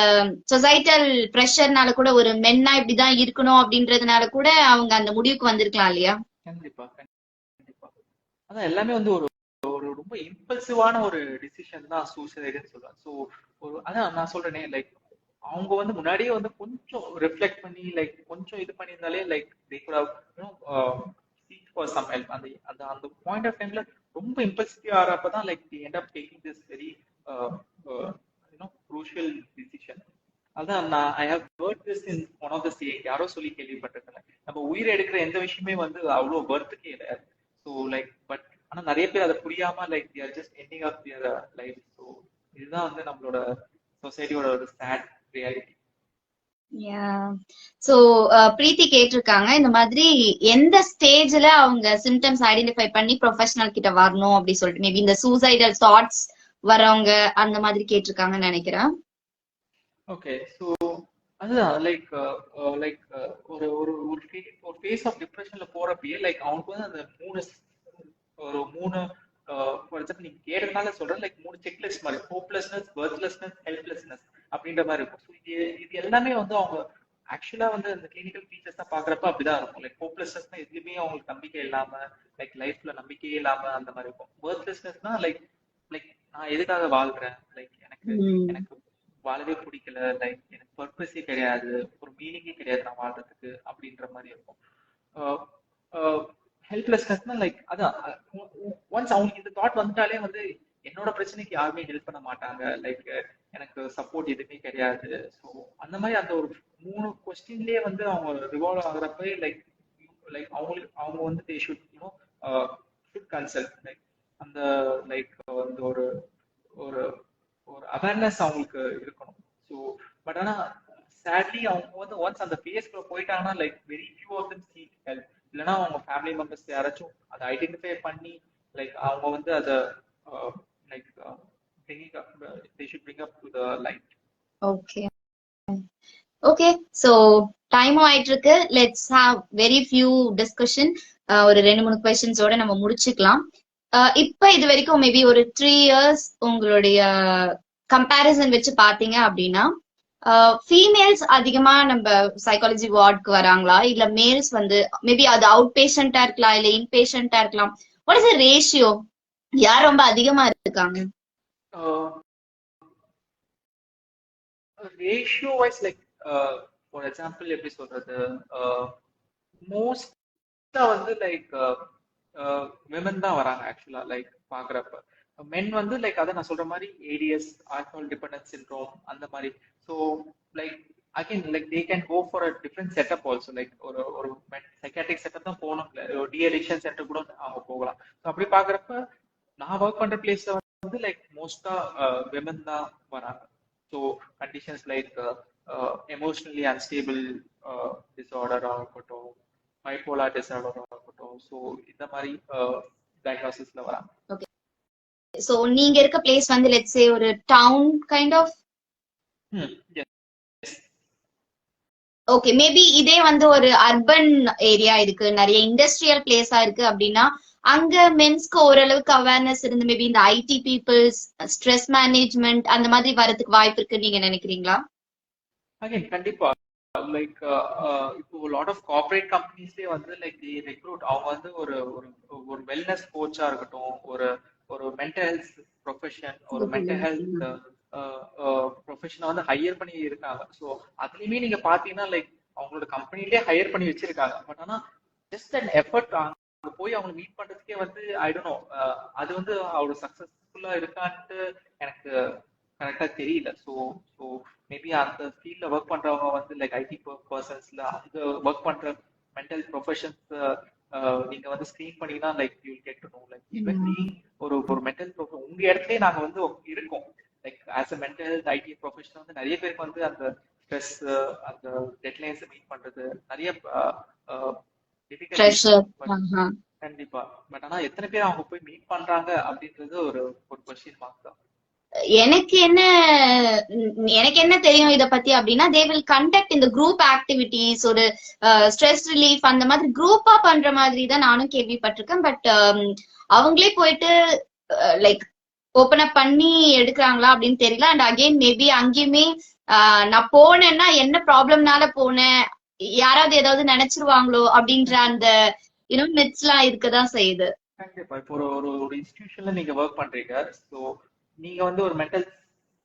சொசைட்டல் ப்ரெஷர்னால கூட ஒரு மென்னா இப்படிதான் இருக்கணும் அப்படின்றதுனால கூட அவங்க அந்த முடிவுக்கு வந்திருக்கலாம் இல்லையா? கண்டிப்பா கண்டிப்பா. அதான் எல்லாமே வந்து ஒரு ஒரு ரொம்ப இம்பல்சிவான ஒரு டிசிஷன் தான் சூசைடுன்னு சொல்லுவேன். ஸோ ஒரு அதான் நான் சொல்றேனே லைக் அவங்க வந்து முன்னாடியே வந்து கொஞ்சம் ரிஃப்ளெக்ட் பண்ணி லைக் கொஞ்சம் இது பண்ணியிருந்தாலே like they could have seek for some help. அந்த அந்த அந்த பாயிண்ட் ஆஃப் டைம்ல ரொம்ப இம்பல்சிவ் ஆகிறப்பதான் like the end of taking this very crucial decision. அதான் நான் I have heard this in one of the saying, யாரோ சொல்லி கேள்விப்பட்டிருக்கேன். நம்ம உயிரை எடுக்கிற எந்த விஷயமே வந்து அவ்வளோ பர்த்துக்கே இல்லை. ஸோ லைக் பட் ஆனா நிறைய பேர் அதை புரியாம like the are just ending of their life. So இதுதான் வந்து நம்மளோட சொசைட்டியோட ஒரு சேட் ரியாலிட்டி. சோ பிரீத்தி கேட்டிருக்காங்க இந்த மாதிரி எந்த ஸ்டேஜ்ல அவங்க சிம்டம்ஸ் ஐடென்டிஃபை பண்ணி ப்ரொஃபஷனல் கிட்ட வரணும் அப்படி சொல்லிட்டு, மேபி இந்த சூசைடல் தாட்ஸ் வரவங்க அந்த மாதிரி கேட்டிருக்காங்கன்னு நினைக்கிறேன். ஓகே, ஸோ அதுதான் லைக் லைக் ஒரு ஒரு ஒரு ஃபேஸ் ஆஃப் டிப்ரெஷன்ல போறப்பயே லைக் அவனுக்கு வந்து அந்த மூணு ஃபார் எக்ஸாம்பிள் நீங்க கேட்டதுனால சொல்றேன், லைக் 3 செக்லிஸ்ட் மாதிரி ஹோப்லெஸ்னஸ், வொர்த்லெஸ்னஸ், ஹெல்ப்லெஸ்னஸ் அப்படின்ற மாதிரி இருக்கும். ஸோ இது எல்லாமே வந்து அவங்க ஆக்சுவலா வந்து அந்த கிளினிக்கல் ஃபீச்சர்ஸ் தான் பாக்குறப்ப அப்படிதான் இருக்கும். லைக் ஹோப்லெஸ்னஸ்னா எதுவுமே அவங்களுக்கு நம்பிக்கை இல்லாம, லைக் லைஃப்ல நம்பிக்கையே இல்லாம அந்த மாதிரி இருக்கும். வொர்த்லெஸ்னஸ்னா லைக் லைக் நான் எதுக்காக வாழ்றேன், லைக் எனக்கு எனக்கு வாழவே பிடிக்கல, லைக் எனக்கு பர்பஸே கிடையாது, ஒரு மீனிங்கே கிடையாது நான் வாழ்றதுக்கு அப்படின்ற மாதிரி இருக்கும். ஹெல்ப்லெஸ்னஸ்னா லைக் அதான் ஒன்ஸ் அவங்களுக்கு இந்த தாட் வந்துட்டாலே வந்து என்னோட பிரச்சனைக்கு யாருமே ஹெல்ப் பண்ண மாட்டாங்க, லைக் எனக்கு சப்போர்ட் எதுவுமே கிடையாது. ஸோ அந்த மாதிரி அந்த ஒரு 3 கொஸ்டின்லயே வந்து அவங்க ரிவால்வ் ஆகுறப்ப லைக் லைக் அவங்க வந்து they should should consult. Like அந்த லைக் வந்து ஒரு ஒரு ஒரு அவேர்னஸ் அவங்களுக்கு இருக்கணும். ஸோ பட் ஆனா சேட்லி அவங்க வந்து ஒன்ஸ் அந்த ஃபேஸ்க்குள்ள போயிட்டாங்கன்னா like very few of them seek help. இல்லைன்னா அவங்க ஃபேமிலி மெம்பர்ஸ் யாராச்சும் அதை ஐடென்டிஃபை பண்ணி லைக் அவங்க வந்து அதை like they should bring up to the light. Okay so டைமும் ஆயிட்டு இருக்கு. Let's have very few discussion. ஒரு 2-3 கொஸ்டின்ஸோட நம்ம முடிச்சுக்கலாம். இப்ப இது வரைக்கும் மேபி ஒரு 3 இயர்ஸ் உங்களுடைய கம்பேரிசன் வச்சு பாத்தீங்க அப்படின்னா ஃபீமேல்ஸ் அதிகமா நம்ம சைக்காலஜி வார்டுக்கு வராங்களா இல்ல மேல்ஸ் வந்து மேபி அது அவுட் பேஷண்டா இருக்கலாம் இல்ல இன் பேஷண்டா இருக்கலாம்? What is ratio? யார் ரொம்ப அதிகமா இருக்காங்க? Ratio wise like for example எப்படி சொல்றது, மோஸ்டா வந்து லைக் விமன் தான் வராங்க ஆக்சுவலா. லைக் பாக்குறப்ப மென் வந்து லைக் அதை நான் சொல்ற மாதிரி ஏடிஎஸ், ஆல்கஹால் டிபெண்டன்ஸ் சிண்ட்ரோம் அந்த மாதிரி. So like again like they can go for a different setup also. Like ஒரு ஒரு சைக்காட்ரிக் செட்டப் தான் போகணும், ஒரு டி அடிக்ஷன் சென்டர் கூட அவங்க போகலாம். ஸோ அப்படி பாக்குறப்ப நான் ஒர்க் பண்ற பிளேஸ்ல வந்து லைக் மோஸ்டா விமன் தான் வராங்க. So conditions like emotionally unstable disorder ஆகட்டும், பைபோலார் டிஸார்டர் ஆகட்டும், ஸோ இந்த மாதிரி டயக்னோசிஸ்ல வராங்க. ஓகே, சோ நீங்க இருக்க பிளேஸ் வந்து லெட்ஸ் சே ஒரு down kind of. Okay, maybe இதே வந்து ஒரு அர்பன் ஏரியா இருக்கு, நிறைய இண்டஸ்ட்ரியல் பிளேஸா இருக்கு அப்படின்னா அங்க மென்ஸ்க்கு ஓரளவுக்கு அவேர்னஸ் இருந்து மேபி இந்த ஐடி பீப்புள்ஸ், ஸ்ட்ரெஸ் மேனேஜ்மெண்ட் அந்த மாதிரி வரதுக்கு வாய்ப்பு இருக்குன்னு நீங்க நினைக்கிறீங்களா? அகைன் கண்டிப்பா. லைக் இப்போ லாட் ஆஃப் கார்பரேட் கம்பெனிஸ்லயே வந்து லைக் தி ரெக்ரூட் அவங்க வந்து ஒரு ஒரு வெல்னஸ் கோச்சா இருக்கட்டும், ஒரு ஒரு மென்டல் ஹெல்த் ப்ரொஃபஷன், ஒரு மென்டல் ஹெல்த் ப்ரொஃபஷனை வந்து ஹையர் பண்ணி இருக்காங்க. ஸோ அதுலயுமே நீங்க பாத்தீங்கன்னா லைக் அவங்களோட கம்பெனிலேயே ஹையர் பண்ணி வச்சிருக்காங்க. பட் ஆனா ஜஸ்ட் அண்ட் எஃபர்ட் அங்க போய் அவங்க மீட் பண்றதுக்கே வந்து ஐ டோன்ட் நோ அது வந்து அவ்வளவு சக்சஸ்ஃபுல்லா இருக்கான்ட்டு எனக்கு கரெக்டா தெரியல. ஸோ ஸோ மேபி அந்த ஃபீல்ட்ல ஒர்க் பண்றவங்க வந்து லைக் ஐடி பர்சன்ஸ்ல அந்த ஒர்க் பண்ற மென்டல் ப்ரொஃபஷன்ஸ் நீங்க வந்து ஸ்கிரீன் பண்ணீங்கன்னா like you get to know like even being ஒரு ஒரு மென்டல் உங்க இடத்துலயே நாங்க வந்து இருக்கோம். Like as a mental health ID professional வந்து நிறைய பேருக்கு வந்து அந்த ஸ்ட்ரெஸ், அந்த டெட்லைன்ஸ் மீட் பண்றது நிறைய கண்டிப்பா. பட் ஆனா எத்தனை பேர் அவங்க போய் மீட் பண்றாங்க அப்படின்றது ஒரு ஒரு கொஸ்டின் மார்க் தான். எனக்கு என்ன தெரியும் இத பத்தி அப்படின்னா, தே வில் கண்டக்ட் இந்த குரூப் ஆக்டிவிட்டிஸ், ஒரு ஸ்ட்ரெஸ் ரிலீஃப் அந்த மாதிரி குரூப்பா பண்ற மாதிரி தான் நானும் கேள்விப்பட்டிருக்கேன். பட் அவங்களே போயிட்டு லைக் ஓபன் அப் பண்ணி எடுக்கிறாங்களா அப்படின்னு தெரியல. அண்ட் அகைன் மேபி அங்கேயுமே நான் போனேன்னா என்ன ப்ராப்ளம்னால போனேன், யாராவது ஏதாவது நினைச்சிருவாங்களோ அப்படின்ற அந்த மித்ஸ் எல்லாம் இருக்கதான் செய்யுது. கண்டிப்பா. இப்போ ஒரு ஒரு இன்ஸ்டிடியூஷன்ல நீங்க ஒர்க் பண்றீங்க, ஸோ நீங்க வந்து ஒரு மென்டல்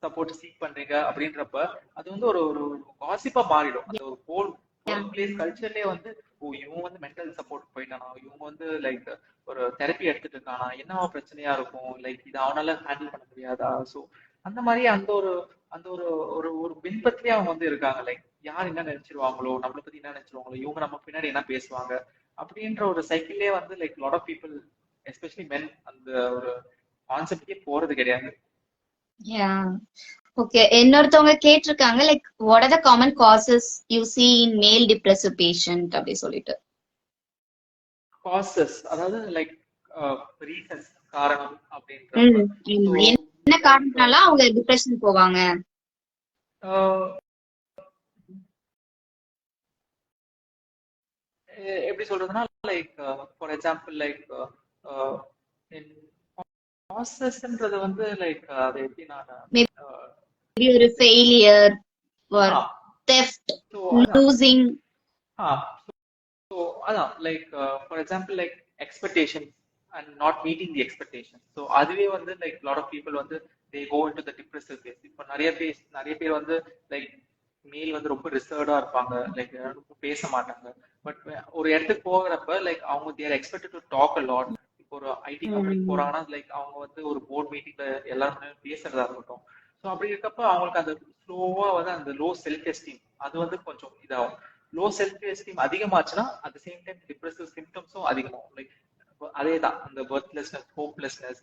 சப்போர்ட் சீக் பண்றீங்க அப்படின்றப்ப அது வந்து ஒரு ஒரு காசிப்பா மாறிடும். அந்த ஒரு ஹோல் ஒர்க் பிளேஸ் கல்ச்சர்லயே வந்து ஓ இவங்க வந்து மென்டல் சப்போர்ட் போயிட்டானா, இவங்க வந்து லைக் ஒரு தெரப்பி எடுத்துட்டு இருக்கானா, என்னவா பிரச்சனையா இருக்கும், லைக் இது அவனால ஹேண்டில் பண்ண முடியாதா. ஸோ அந்த மாதிரி அந்த ஒரு அந்த ஒரு ஒரு ஒரு பின்பத்திலேயே அவங்க வந்து இருக்காங்க. லைக் யார் என்ன நினைச்சிருவாங்களோ, நம்மளை பத்தி என்ன நினைச்சிருவாங்களோ, இவங்க நம்ம பின்னாடி என்ன பேசுவாங்க அப்படின்ற ஒரு சைக்கிள்லயே வந்து like lot of people especially men அந்த ஒரு கான்செப்டே போறது கிடையாது. ஓகே, இன்னொருத்தவங்க கேட்டிருக்காங்க like what are the common causes you see in male depressive patient அப்படி சொல்லிட்டு. காசஸ் அதாவது லைக் ரீசன்ஸ், காரணம் அப்படின்ற என்ன காரணம்னால அவங்க டிப்ரெஷன் போவாங்க. எப்படி சொல்றதுன்னா லைக் ஃபார் எக்ஸாம்பிள் லைக் காசஸ்ன்றது வந்து லைக் அது எப்படி நான் ஒரு failure or theft, losing. So அதான் like for example like expectation and not meeting the expectation. So அதுவே வந்து லைக் லாட் ஆஃப் பீப்புள் வந்து they go into the depressive phase. இப்போ நிறைய பேர் வந்து லைக் மேல் வந்து ரொம்ப ரிசர்வ்டா இருப்பாங்க, லைக் ரொம்ப பேச மாட்டாங்க. பட் ஒரு இடத்துக்கு போகிறப்ப லைக் அவங்க they're expected to talk a lot. இப்போ ஒரு ஐடி கம்பெனிக்கு போறாங்கன்னா லைக் அவங்க வந்து ஒரு போர்ட் மீட்டிங்ல எல்லாருமே பேசுறதா இருக்கட்டும். ஸோ அப்படி இருக்கப்ப அவங்களுக்கு அந்த ஸ்லோவா வந்து அந்த லோ செல்ஃப் எஸ்டீம் அது வந்து கொஞ்சம் இதாகும். லோ செல்ஃப் எஸ்டீம் அதிகமாச்சுன்னா at the same time depressive சிம்டம்ஸும் அதிகமாகும். லைக் அதே தான் அந்த வொர்த்லெஸ்னஸ், ஹோப்லெஸ்னஸ்.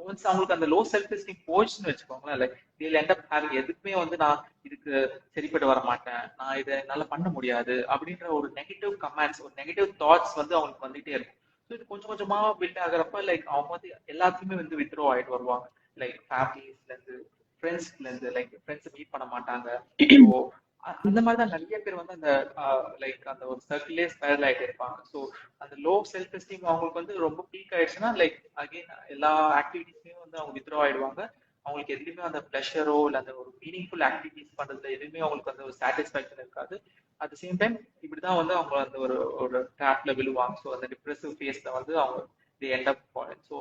ஒன்ஸ் அவங்களுக்கு அந்த லோ செல்ஃப் எஸ்டீம் போயிடுச்சுன்னு வச்சுக்கோங்களேன், like they'll end up having எதுக்குமே வந்து நான் இதுக்கு சரிப்பட்டு வர மாட்டேன், நான் இதை என்னால பண்ண முடியாது அப்படின்ற ஒரு நெகட்டிவ் கமெண்ட்ஸ், ஒரு நெகட்டிவ் தாட்ஸ் வந்து அவங்களுக்கு வந்துட்டே இருக்கும். ஸோ இது கொஞ்சம் கொஞ்சமா பில்ட் ஆகுறப்ப லைக் அவங்க வந்து எல்லாத்தையுமே வந்து வித்ட்ரா ஆயிட்டு வருவாங்க. லைக் ஃபேமிலிஸ்ல இருந்து, ஃப்ரெண்ட்ஸ்ல இருந்து, லைக் ஃப்ரெண்ட்ஸ் மீட் பண்ண மாட்டாங்க. ஸோ அந்த மாதிரிதான் நிறைய பேர் வந்து அந்த லைக் அந்த ஒரு சர்க்கிளே ஸ்பைரல் ஆயிட்டு இருப்பாங்க. ஸோ அந்த லோ செல்ஃப் எஸ்டீம் அவங்களுக்கு வந்து ரொம்ப பீக் ஆயிடுச்சுன்னா லைக் அகைன் எல்லா ஆக்டிவிட்டிஸ்லயும் வந்து அவங்க வித்ரா ஆயிடுவாங்க. அவங்களுக்கு எதுவுமே அந்த ப்ளஷரோ இல்லை அந்த ஒரு மீனிங்ஃபுல் ஆக்டிவிட்டிஸ் பண்றதுல எதுவுமே அவங்களுக்கு அந்த ஒரு சாட்டிஸ்ஃபேக்ஷன் இருக்காது. அட் த சேம் டைம் இப்படிதான் வந்து அவங்க அந்த ஒரு ஒரு ட்ராப்ல விழுவாங்க. ஸோ அந்த டிப்ரெசிவ் ஃபேஸ்ல வந்து அவங்க எண்ட் அப். ஸோ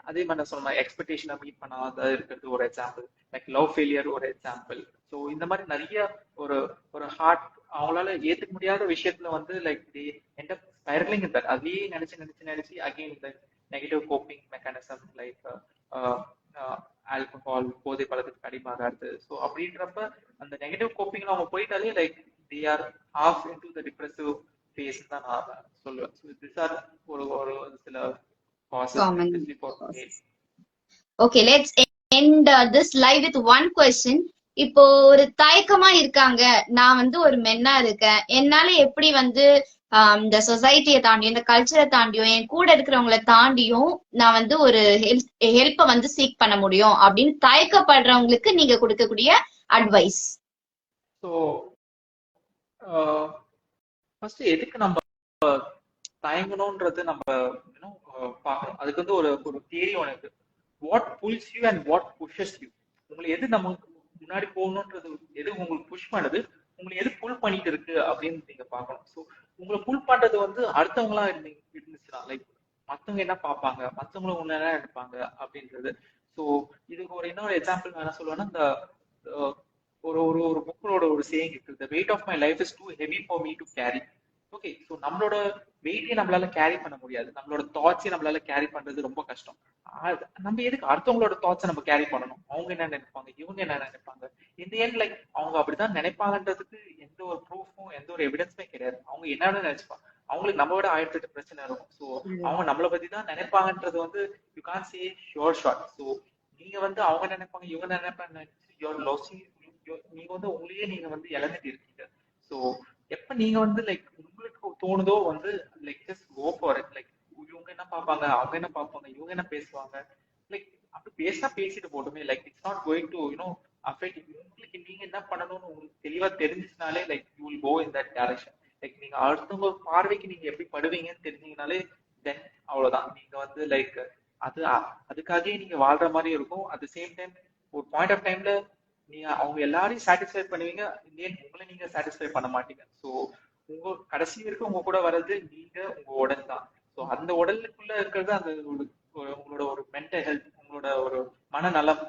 அதே மாதிரி நான் சொன்ன எக்ஸ்பெக்டேஷனை மீட் பண்ணாத இருக்கிறது ஒரு எக்ஸாம்பிள், லைக் லவ் ஃபெயிலியர் ஒரு எக்ஸாம்பிள். ஸோ இந்த மாதிரி நிறைய ஒரு ஒரு ஹார்ட் அவங்களால ஏத்துக்க முடியாத விஷயத்துல வந்து like the end up spiralling in that. அதையே நினைச்சு நினைச்சு நினைச்சு அகைன் இந்த negative coping mechanism like alcohol போதை பழக்கத்துக்கு அடிமாகாது. ஸோ அப்படின்றப்ப அந்த நெகட்டிவ் கோப்பிங்ல அவங்க போயிட்டாலே like the are off into the depressive phase தான் நான் சொல்லுவேன். ஸோ திஸ் ஆர் ஒரு ஒரு சில causes Common especially for causes. males. Okay, let's end this live with one question. இப்போ ஒரு தயக்கமா இருக்காங்க, நான் வந்து ஒரு மென்னா இருக்கேன், என்னால எப்படி வந்து இந்த சொசைட்டியை தாண்டியும் இந்த கல்ச்சரை தாண்டியும் என் கூட இருக்கிறவங்களை தாண்டியும் நான் வந்து ஒரு ஹெல்ப்பை வந்து சீக் பண்ண முடியும் அப்படின்னு தயக்கப்படுறவங்களுக்கு நீங்க கொடுக்கக்கூடிய அட்வைஸ்? ஸோ ஃபர்ஸ்ட் எதுக்கு நம்ம தயங்கணும்ன்றது நம்ம பார்க்கணும். அதுக்கு வந்து ஒரு ஒரு தியரி ஒன்று இருக்கு, what pulls you and what pushes you. உங்களை எது நமக்கு முன்னாடி போகணுன்றது, எது உங்களுக்கு புஷ் பண்ணுது, உங்களை எது புல் பண்ணிட்டு இருக்கு அப்படின்னு நீங்க பார்க்கணும். ஸோ உங்களை புல் பண்றது வந்து அடுத்தவங்களா இருந்துச்சுன்னா லைக் மற்றவங்க என்ன பார்ப்பாங்க, மற்றவங்களும் உங்களை என்ன நினைப்பாங்க அப்படின்றது. ஸோ இதுக்கு ஒரு இன்னொரு எக்ஸாம்பிள் நான் என்ன சொல்லுவேன்னா, இந்த ஒரு ஒரு ஒரு புக்கோட ஒரு சேயிங் இருக்கு, the weight of my life is too heavy for me to carry. Okay, so நம்மளோட வெயிட்டே நம்மளால கேரி பண்ண முடியாது, நம்மளோட தாட்ஸே நம்மளால கேரி பண்றது ரொம்ப கஷ்டம். நம்ம எதுக்கு அடுத்தவங்களோட தாட்ஸை நம்ம கேரி பண்ணணும்? அவங்க என்ன நினைப்பாங்க, இவங்க என்ன நினைப்பாங்க, இந்த எண்ட் லைக் அவங்க அப்படிதான் நினைப்பாங்கன்றதுக்கு எந்த ஒரு ப்ரூஃபும் எந்த ஒரு எவிடன்ஸுமே கிடையாது. அவங்க என்னன்னு நினைச்சுப்பாங்க, அவங்களுக்கு நம்ம விட 1008 பிரச்சனை இருக்கும். ஸோ அவங்க நம்மளை பத்தி தான் நினைப்பாங்கன்றது வந்து you can say sure shot. So நீங்க வந்து அவங்க நினைப்பாங்க இவங்க நினைப்பாங்க, நீங்க வந்து உங்களையே நீங்க வந்து இழந்துட்டு இருக்கீங்க. ஸோ எப்ப நீங்க வந்து லைக் உங்களுக்கு தோணுதோ வந்து like just go for it. Like இவங்க என்ன பார்ப்பாங்க, அவங்க என்ன பார்ப்பாங்க, இவங்க என்ன பேசுவாங்க, லைக் அப்படி பேசினா பேசிட்டு போட்டுமே, like it's not going to you know affect. உங்களுக்கு நீங்க என்ன பண்ணணும்னு உங்களுக்கு தெளிவா தெரிஞ்சிச்சுனாலே like you will go in that direction. Like நீங்க அடுத்தவங்க பார்வைக்கு நீங்க எப்படி படுவீங்கன்னு தெரிஞ்சீங்கனாலே தென் அவ்வளவுதான். நீங்க வந்து லைக் அது அதுக்காகவே நீங்க வாழ்ற மாதிரி இருக்கும். அட் த சேம் டைம் ஒரு பாயிண்ட் ஆஃப் டைம்ல நீங்க அவங்க எல்லாரையும் சாட்டிஸ்ஃபை பண்ணுவீங்க, உங்களை நீங்க சாட்டிஸ்ஃபை பண்ண மாட்டீங்க. ஸோ உங்க கடைசி வரைக்கும் உங்க கூட வர்றது நீங்க உங்க உடல் தான். ஸோ அந்த உடலுக்குள்ள இருக்கிறது அந்த உங்களோட ஒரு மென்டல் ஹெல்த், உங்களோட ஒரு மனநலம்